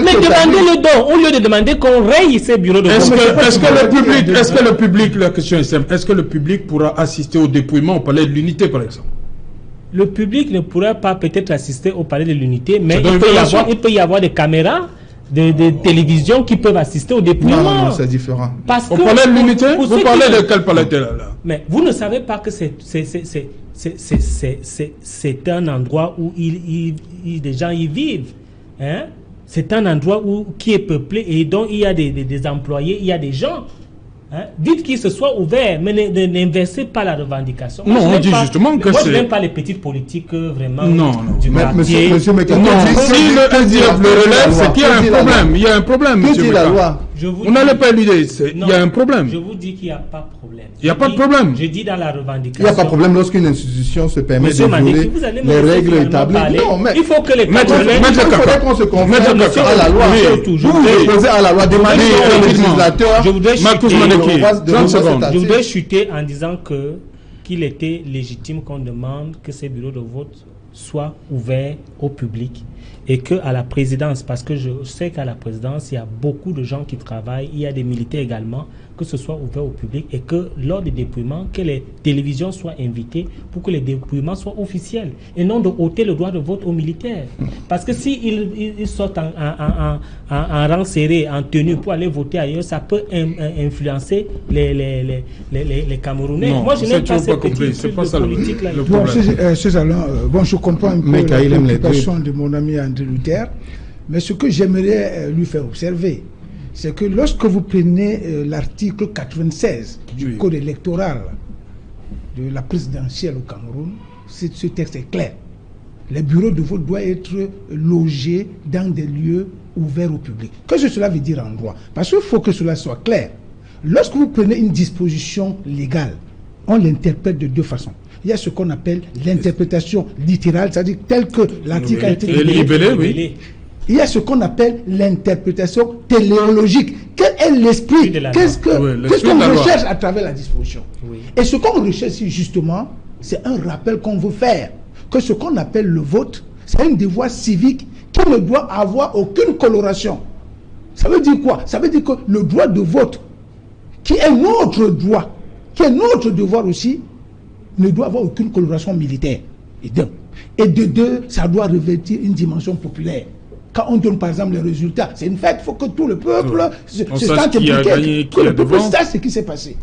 Mais demandez-le donc, au lieu de demander qu'on raye ces bureaux de vote. Est-ce que le public, la question est simple, est-ce que le public pourra assister au dépouillement au palais de l'Unité, par exemple? Le public ne pourra pas peut-être assister au palais de l'Unité, mais il peut y avoir des caméras, des télévisions qui peuvent assister au dépouillement. Non, c'est différent. Au palais de l'Unité, vous parlez de quel palais là? Mais vous ne savez pas que c'est un endroit où des gens y vivent. Hein? C'est un endroit qui est peuplé et dont il y a des employés, il y a des gens. Hein? Dites qu'il se soit ouvert, mais n'inversez pas la revendication. Non, on dit justement que moi, je n'aime pas les petites politiques vraiment. Non. Monsieur Mekano, si le SDF le relève, c'est qu'il y a un problème. Il y a un problème, monsieur Mekano. Vous n'allez pas l'idée, il y a un problème. Je vous dis qu'il n'y a pas de problème. Il n'y a pas de problème. Je dis dans la revendication. Il n'y a pas de problème lorsqu'une institution se permet de violer les règles établies. Non, mais il faut que les qu'on se conforme à la loi. Vous opposez à la loi, demandez au législateur. Je voudrais chuter en disant qu'il était légitime qu'on demande que ces bureaux de vote soient ouverts au public et qu'à la présidence, parce que je sais qu'à la présidence, il y a beaucoup de gens qui travaillent, il y a des militaires également, que ce soit ouvert au public et que lors des dépouillements, que les télévisions soient invitées pour que les dépouillements soient officiels et non de ôter le droit de vote aux militaires. Parce que s'ils sortent en rang serré, en tenue pour aller voter ailleurs, ça peut influencer les Camerounais. Non, moi, je n'aime pas cette petite politique-là. Bon, je comprends un peu la préoccupation de mon ami André Luther, mais ce que j'aimerais lui faire observer, c'est que lorsque vous prenez l'article 96 du code électoral de la présidentielle au Cameroun, ce texte est clair. Les bureaux de vote doivent être logés dans des lieux ouverts au public. Qu'est-ce que cela veut dire en droit? Parce qu'il faut que cela soit clair. Lorsque vous prenez une disposition légale, on l'interprète de deux façons. Il y a ce qu'on appelle l'interprétation littérale, c'est-à-dire tel que l'article a été libellé. Il y a ce qu'on appelle l'interprétation téléologique. Quel est l'esprit? Qu'est-ce qu'on recherche à travers la disposition? Et ce qu'on recherche justement, c'est un rappel qu'on veut faire. Que ce qu'on appelle le vote, c'est un devoir civique qui ne doit avoir aucune coloration. Ça veut dire quoi? Ça veut dire que le droit de vote, qui est notre droit, qui est notre devoir aussi, ne doit avoir aucune coloration militaire. Et de deux, ça doit revêtir une dimension populaire. Quand on donne par exemple les résultats, c'est une fête, il faut que tout le peuple se sente impliqué, que le peuple sache ce qui s'est passé.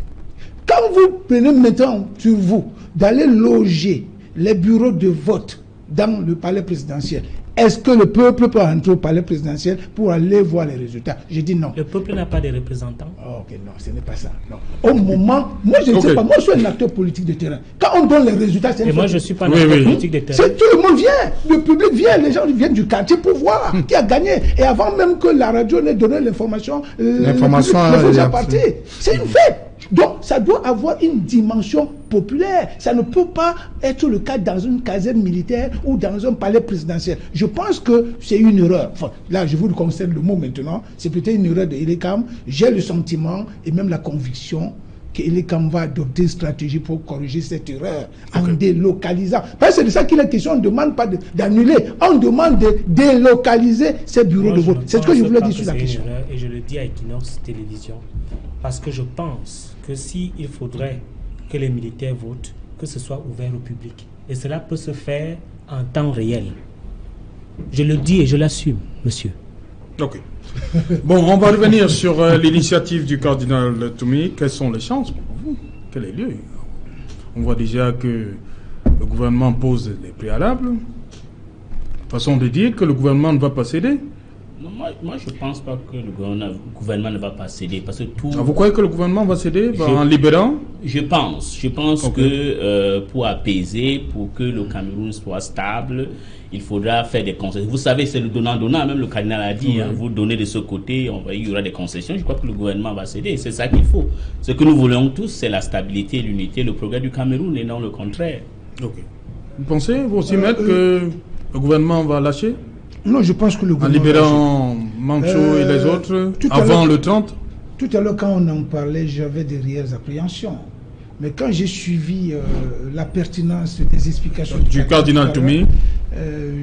Quand vous prenez maintenant sur vous d'aller loger les bureaux de vote dans le palais présidentiel, est-ce que le peuple peut entrer au palais présidentiel pour aller voir les résultats? Je dis non. Le peuple n'a pas de représentants. Oh, ok, non, ce n'est pas ça. Non. Au moment, moi je ne sais pas, moi je suis un acteur politique de terrain. Quand on donne les résultats, c'est... Et moi je ne suis pas un acteur politique de terrain. Tout le monde vient, le public vient, les gens viennent du quartier pour voir qui a gagné. Et avant même que la radio n'ait donné l'information, l'information est partie. C'est une fête. Donc, ça doit avoir une dimension populaire. Ça ne peut pas être le cas dans une caserne militaire ou dans un palais présidentiel. Je pense que c'est une erreur. Enfin, là, je vous concerne le mot maintenant. C'est peut-être une erreur de Elekam. J'ai le sentiment et même la conviction qu'Elekam va adopter une stratégie pour corriger cette erreur en délocalisant. Parce que c'est de ça qu'il est question. On ne demande pas d'annuler. On demande de délocaliser ces bureaux de vote. C'est ce que je voulais dire sur la question. Et je le dis à Equinox Télévision. Parce que je pense que s'il faudrait que les militaires votent, que ce soit ouvert au public. Et cela peut se faire en temps réel. Je le dis et je l'assume, monsieur. Ok. Bon, on va revenir sur l'initiative du cardinal Toumi. Quelles sont les chances pour vous? Quel est le lieu? On voit déjà que le gouvernement pose les préalables. Façon de dire que le gouvernement ne va pas céder. Non, moi je ne pense pas que le gouvernement ne va pas céder parce que tout. Vous croyez que le gouvernement va céder en libérant? Je pense que pour apaiser, pour que le Cameroun soit stable, il faudra faire des concessions. Vous savez, c'est le donnant-donnant, même le cardinal a dit, vous donnez de ce côté, il y aura des concessions. Je crois que le gouvernement va céder, c'est ça qu'il faut. Ce que nous voulons tous, c'est la stabilité, l'unité, le progrès du Cameroun et non le contraire. Ok. Vous pensez, vous aussi, maître, que le gouvernement va lâcher? Non, je pense que le gouvernement... En libérant Mancho et les autres, avant le 30? Tout à l'heure, quand on en parlait, j'avais des réelles appréhensions. Mais quand j'ai suivi la pertinence des explications du cardinal Toumi,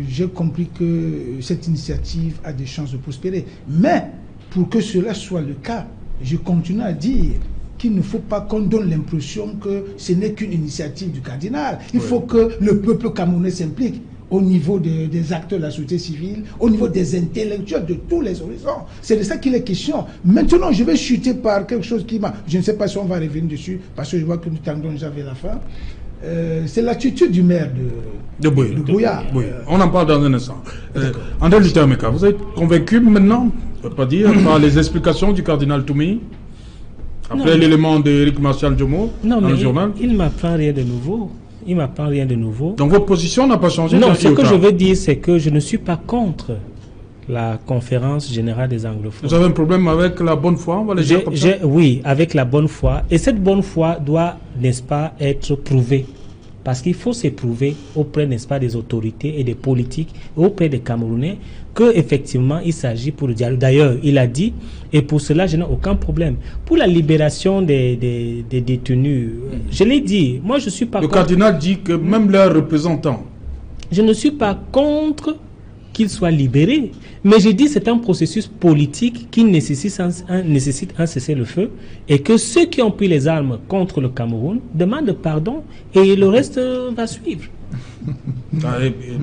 j'ai compris que cette initiative a des chances de prospérer. Mais pour que cela soit le cas, je continue à dire qu'il ne faut pas qu'on donne l'impression que ce n'est qu'une initiative du cardinal. Il faut que le peuple camerounais s'implique au niveau des acteurs de la société civile, au niveau des intellectuels de tous les horizons. C'est de ça qu'il est question. Maintenant, je vais chuter par quelque chose qui m'a... Je ne sais pas si on va revenir dessus, parce que je vois que nous tendons déjà vers la fin. C'est l'attitude du maire de Buea. On en parle dans un instant. André Luther Meka, vous êtes convaincu maintenant, je ne peux pas dire, par les explications du cardinal Toumi, après l'élément d'Éric Martial Jomo dans le journal? Il ne m'apprend rien de nouveau. Il ne m'apprend rien de nouveau. Donc votre position n'a pas changé? Non, ce que je veux dire, c'est que je ne suis pas contre la conférence générale des anglophones. Vous avez un problème avec la bonne foi, on va le dire comme ça? Oui, avec la bonne foi. Et cette bonne foi doit, n'est-ce pas, être prouvée. Parce qu'il faut s'éprouver auprès, n'est-ce pas, des autorités et des politiques, auprès des Camerounais, qu'effectivement, il s'agit pour le dialogue. D'ailleurs, il a dit, et pour cela, je n'ai aucun problème. Pour la libération des détenus, je l'ai dit, moi je ne suis pas contre. Le cardinal dit que même leurs représentants... Je ne suis pas contre qu'ils soient libérés, mais j'ai dit que c'est un processus politique qui nécessite un cessez-le-feu et que ceux qui ont pris les armes contre le Cameroun demandent pardon et le reste va suivre.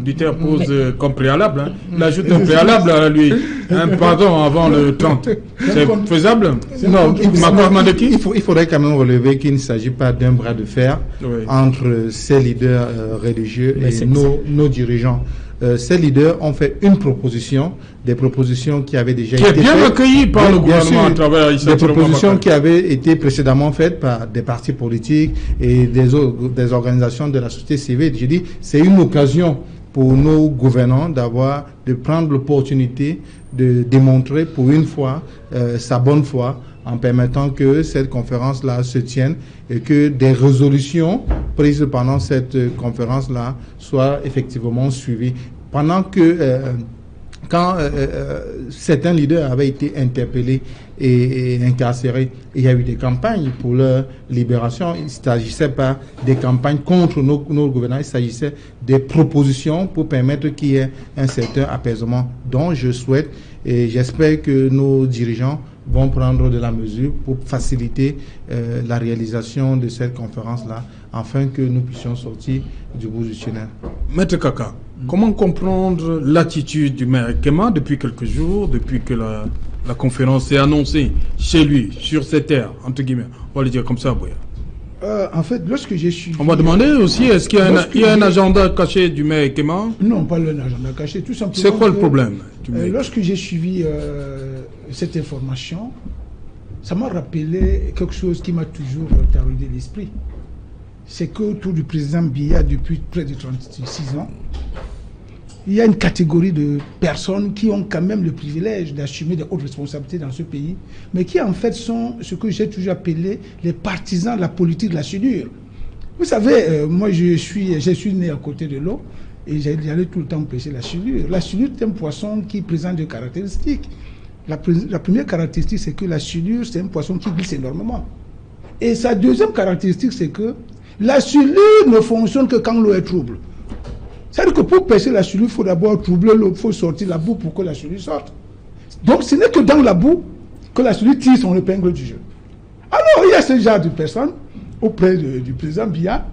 Luther pose comme préalable, il ajoute un préalable à lui, un pardon avant le 30. C'est faisable? Non, il faudrait quand même relever qu'il ne s'agit pas d'un bras de fer entre ces leaders religieux et nos dirigeants. Ces leaders ont fait une proposition, des propositions qui avaient déjà été faites. Qui est bien accueillie par le gouvernement à travers des propositions qui avaient été précédemment faites par des partis politiques et des organisations de la société civile. Je dis, c'est une occasion pour nos gouvernants de prendre l'opportunité de démontrer pour une fois sa bonne foi en permettant que cette conférence-là se tienne et que des résolutions prises pendant cette conférence-là soient effectivement suivies. Pendant que, quand certains leaders avaient été interpellés et incarcérés, il y a eu des campagnes pour leur libération. Il ne s'agissait pas des campagnes contre nos gouvernants, il s'agissait des propositions pour permettre qu'il y ait un certain apaisement dont je souhaite et j'espère que nos dirigeants vont prendre de la mesure pour faciliter la réalisation de cette conférence-là, afin que nous puissions sortir du bout du tunnel. Maître Kaka, comment comprendre l'attitude du maire Kema depuis quelques jours, depuis que la conférence est annoncée chez lui, sur ces terres, entre guillemets, on va le dire comme ça, Buea? En fait, lorsque j'ai suivi... On va demander aussi, est-ce qu'il y a un agenda caché du maire Kema? Non, pas un agenda caché, tout simplement... C'est quoi le problème? Lorsque j'ai suivi cette information, ça m'a rappelé quelque chose qui m'a toujours taraudé l'esprit. C'est qu'autour du président Biya, depuis près de 36 ans, il y a une catégorie de personnes qui ont quand même le privilège d'assumer des hautes responsabilités dans ce pays, mais qui en fait sont ce que j'ai toujours appelé les partisans de la politique de la soudure. Vous savez, moi je suis né à côté de l'eau et j'allais tout le temps pêcher la soudure. La soudure est un poisson qui présente des caractéristiques. La première caractéristique, c'est que la soudure, c'est un poisson qui glisse énormément. Et sa deuxième caractéristique, c'est que la soudure ne fonctionne que quand l'eau est trouble. C'est-à-dire que pour pêcher la soudure, il faut d'abord troubler l'eau, il faut sortir la boue pour que la soudure sorte. Donc ce n'est que dans la boue que la soudure tire son épingle du jeu. Alors il y a ce genre de personnes auprès du président Biya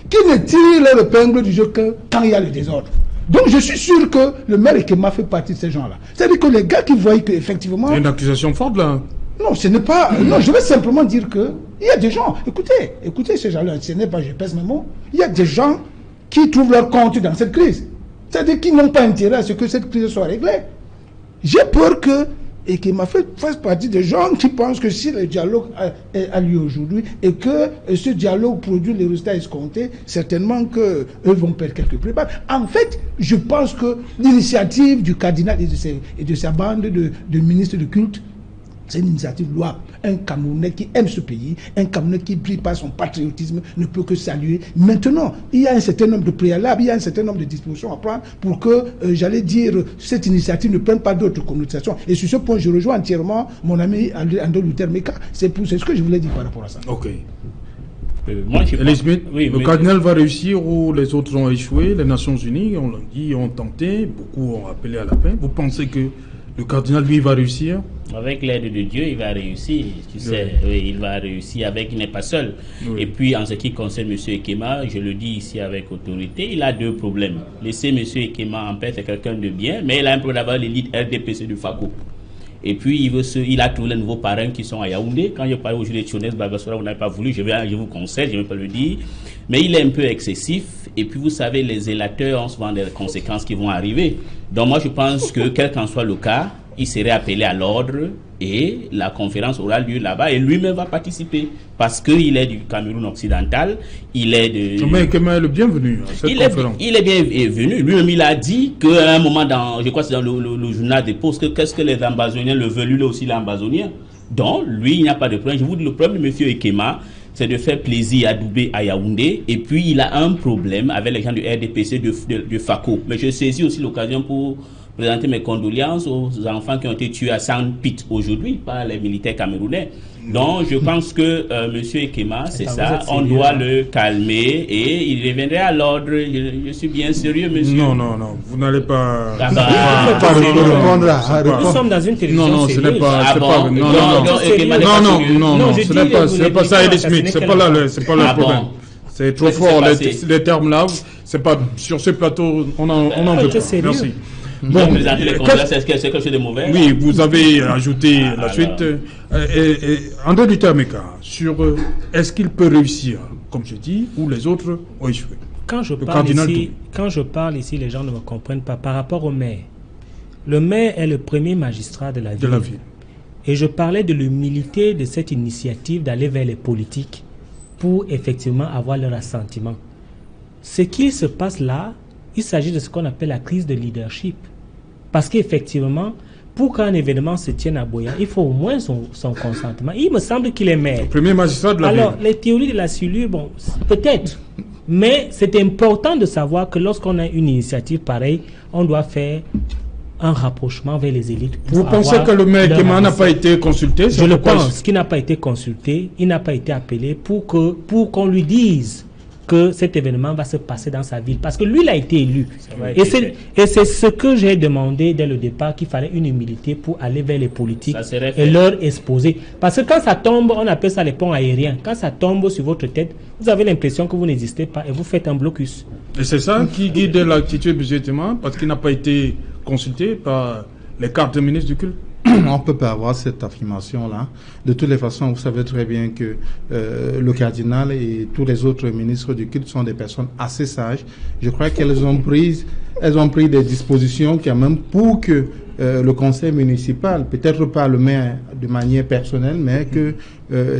qui ne tirent leur épingle du jeu que quand il y a le désordre. Donc je suis sûr que le maire Ekema fait partie de ces gens-là. C'est-à-dire que les gars qui voient qu'effectivement... Il y a une accusation forte là. Non, ce n'est pas... Non, je vais simplement dire que il y a des gens... Écoutez ces gens-là, ce n'est pas, je pèse mes mots. Il y a des gens qui trouvent leur compte dans cette crise. C'est-à-dire qu'ils n'ont pas intérêt à ce que cette crise soit réglée. J'ai peur que Ekema fasse partie des gens qui pensent que si le dialogue a lieu aujourd'hui et que ce dialogue produit les résultats escomptés, certainement qu'eux vont perdre quelques prépas. En fait, je pense que l'initiative du cardinal et de sa bande de ministres de culte, c'est une initiative louable. Un Camerounais qui aime ce pays, un Camerounais qui brille par son patriotisme, ne peut que saluer. Maintenant, il y a un certain nombre de préalables, il y a un certain nombre de dispositions à prendre pour que, j'allais dire, cette initiative ne prenne pas d'autres connotations. Et sur ce point, je rejoins entièrement mon ami Ando Luther Meka. C'est ce que je voulais dire par rapport à ça. Ok. Moi, le cardinal va réussir ou les autres ont échoué. Les Nations Unies, on l'a dit, ont tenté. Beaucoup ont appelé à la paix. Vous pensez que le cardinal, lui, va réussir? Avec l'aide de Dieu, il va réussir. Tu sais, oui, il va réussir il n'est pas seul. Oui. Et puis, en ce qui concerne M. Ekema, je le dis ici avec autorité, il a deux problèmes. Laisser M. Ekema en paix, c'est quelqu'un de bien, mais il a un problème d'avoir l'élite RDPC du FACO. Et puis, il a tous les nouveaux parrains qui sont à Yaoundé. Quand je parlais aujourd'hui de Tionès Bagassora, vous n'avez pas voulu, je vous conseille, je ne vais pas le dire. Mais il est un peu excessif. Et puis, vous savez, les zélateurs ont souvent des conséquences qui vont arriver. Donc, moi, je pense que, quel qu'en soit le cas, il serait appelé à l'ordre et la conférence aura lieu là-bas et lui-même va participer parce qu'il est du Cameroun occidental, il est de... Mais Ekema est le bienvenu à cette conférence. Il est bienvenu. Lui-même, il a dit qu'à un moment, je crois que c'est dans le journal des Postes, qu'est-ce que les ambazoniens le veulent, lui aussi l'ambazonien. Donc, lui, il n'y a pas de problème. Je vous dis, le problème de M. Ekema, c'est de faire plaisir à Doubé, à Yaoundé, et puis il a un problème avec les gens du RDPC de FACO. Mais je saisis aussi l'occasion pour présenter mes condoléances aux enfants qui ont été tués à Sandpit aujourd'hui par les militaires camerounais. Donc, je pense que M. Ekema, c'est ça, on doit le calmer et il reviendrait à l'ordre. Je suis bien sérieux, monsieur. Non, vous n'allez pas... Nous sommes dans une télévision. Non, ce n'est pas... Non, ce n'est pas ça, Elie Smith, c'est pas là le problème. C'est trop fort, les termes là, c'est pas sur ce plateau, on en veut pas. Merci. Bon, présenter les condoléances, c'est quelque chose de mauvais. Oui, vous avez ajouté la suite. André Luther Meka, sur est-ce qu'il peut réussir, comme je dis, ou les autres ont échoué? Quand je parle ici, les gens ne me comprennent pas. Par rapport au maire, le maire est le premier magistrat de la ville. Et je parlais de l'humilité de cette initiative d'aller vers les politiques pour effectivement avoir leur assentiment. Ce qui se passe là, il s'agit de ce qu'on appelle la crise de leadership. Parce qu'effectivement, pour qu'un événement se tienne à Boya, il faut au moins son consentement. Il me semble qu'il est maire. Premier magistrat de la ville. Alors, les théories de la cellule, bon, peut-être. Mais c'est important de savoir que lorsqu'on a une initiative pareille, on doit faire un rapprochement vers les élites. Vous pensez que le maire Ekema n'a pas été consulté? Je le pense qu'il n'a pas été consulté, il n'a pas été appelé pour qu'on lui dise que cet événement va se passer dans sa ville. Parce que lui, il a été élu. Et c'est ce que j'ai demandé dès le départ, qu'il fallait une humilité pour aller vers les politiques et leur exposer. Parce que quand ça tombe, on appelle ça les ponts aériens. Quand ça tombe sur votre tête, vous avez l'impression que vous n'existez pas et vous faites un blocus. Et c'est ça qui guide l'attitude budgétairement, parce qu'il n'a pas été consulté par les cartes de ministres du culte? On ne peut pas avoir cette affirmation-là. De toutes les façons, vous savez très bien que le cardinal et tous les autres ministres du culte sont des personnes assez sages. Je crois qu'elles ont pris des dispositions qui même pour que le conseil municipal, peut-être pas le maire de manière personnelle, mais que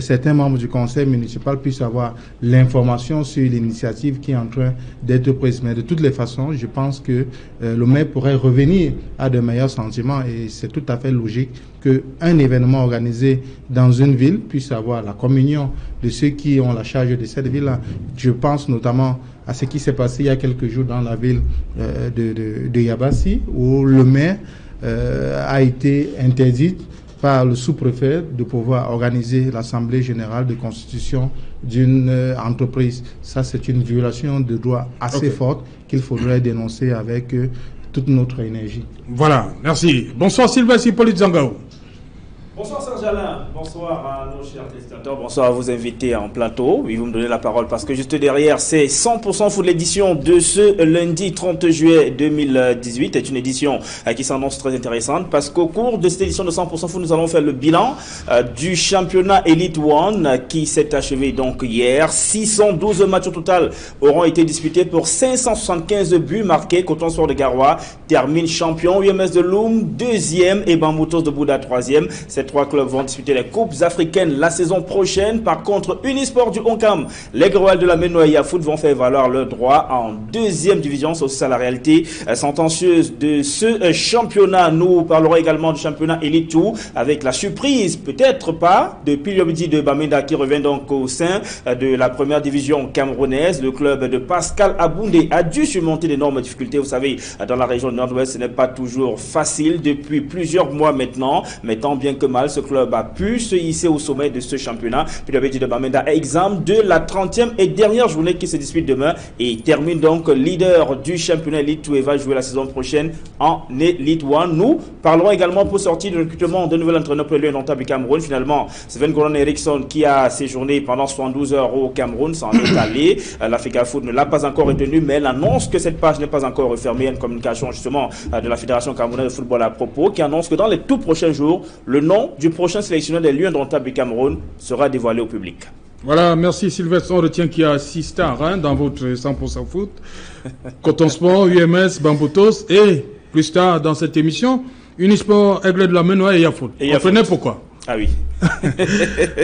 certains membres du conseil municipal puissent avoir l'information sur l'initiative qui est en train d'être prise. Mais de toutes les façons, je pense que le maire pourrait revenir à de meilleurs sentiments et c'est tout à fait logique qu'un événement organisé dans une ville puisse avoir la communion de ceux qui ont la charge de cette ville-là. Je pense notamment à ce qui s'est passé il y a quelques jours dans la ville de Yabassi, où le maire a été interdite par le sous-préfet de pouvoir organiser l'assemblée générale de constitution d'une entreprise. Ça, c'est une violation de droit assez forte qu'il faudrait dénoncer avec toute notre énergie. Voilà, merci. Bonsoir Sylvestre Hippolyte Zangao. Bonsoir Sanjala. Bonsoir à nos chers téléspectateurs, bonsoir à vos invités en plateau. Et vous me donnez la parole parce que juste derrière, c'est 100% foot, l'édition de ce lundi 30 juillet 2018. C'est une édition qui s'annonce très intéressante parce qu'au cours de cette édition de 100% foot, nous allons faire le bilan du championnat Elite One qui s'est achevé donc hier. 612 matchs au total auront été disputés pour 575 buts marqués. Coton Sport de Garoua termine champion. UMS de Loum, deuxième, et Bamboutos de Bouddha, troisième. Ces trois clubs vont disputer les coupes africaines la saison prochaine. Par contre, Unisport du Onkam, les Groual de la Menoya Foot vont faire valoir leur droit en deuxième division. C'est aussi ça la réalité sentencieuse de ce championnat. Nous parlerons également du championnat Elite 2 avec la surprise, peut-être pas, de Pilomidi de Bamenda qui revient donc au sein de la première division camerounaise. Le club de Pascal Aboundé a dû surmonter d'énormes difficultés. Vous savez, dans la région nord-ouest, ce n'est pas toujours facile depuis plusieurs mois maintenant, mais tant bien que mal, ce club a pu se hisser au sommet de ce championnat. Puis le Petit de Bamenda est exempt de la 30e et dernière journée qui se dispute demain et termine donc leader du championnat Elite 2 et va jouer la saison prochaine en Elite 1. Nous parlerons également pour sortir du recrutement de nouvel entraîneur pour le Indomptable du Cameroun. Finalement, Sven Goran Eriksson qui a séjourné pendant 72 heures au Cameroun s'en est allé. L'Africa Foot ne l'a pas encore retenu, mais elle annonce que cette page n'est pas encore refermée. Il y a une communication justement de la Fédération camerounaise de football à propos qui annonce que dans les tout prochains jours, le nom du prochain sélectionneur des Lions indomptables du Cameroun sera dévoilé au public. Voilà, merci Sylvestre. On retient qu'il y a 6 stars dans votre 100% foot. Coton Sport, UMS, Bamboutos et plus tard dans cette émission, Unisport, Aigle de la Menoya et Yafoot. On connaît pourquoi. Ah oui.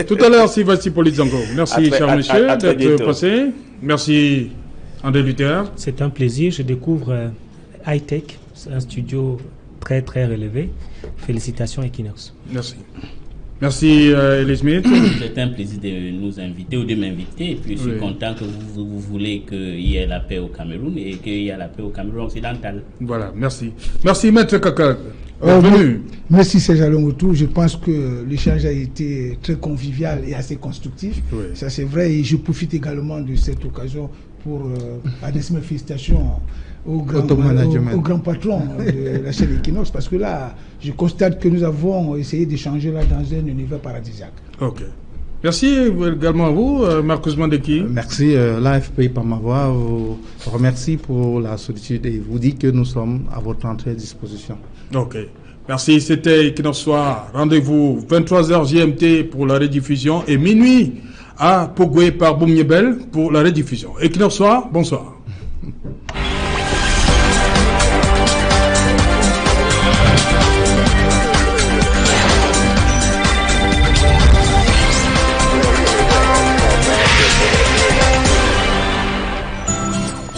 Tout à l'heure, Sylvestre Polizango. Merci, cher monsieur, d'être passé. Merci, André Luther. C'est un plaisir. Je découvre High-Tech, un studio très, très relevé. Félicitations, Equinox. Merci. Merci, Elie Smith. C'est un plaisir de nous inviter ou de m'inviter. Et puis, je suis content que vous voulez qu'il y ait la paix au Cameroun et qu'il y ait la paix au Cameroun occidental. Voilà, merci. Merci, Maître Kaka. Bienvenue. Merci, Serge Longotou. Je pense que l'échange a été très convivial et assez constructif. Oui. Ça, c'est vrai. Et je profite également de cette occasion pour adresser mes félicitations au grand patron de la chaîne Equinox, parce que là, je constate que nous avons essayé d'échanger là dans un univers paradisiaque. Ok. Merci également à vous, Marcus Mandeki. Merci, l'AFP par ma voix vous remercie pour la sollicitude et vous dit que nous sommes à votre entière disposition. Ok. Merci, c'était Equinox Soir. Rendez-vous 23h GMT pour la rediffusion et minuit à Pogoué par Boumniebel pour la rediffusion. Equinox Soir, bonsoir.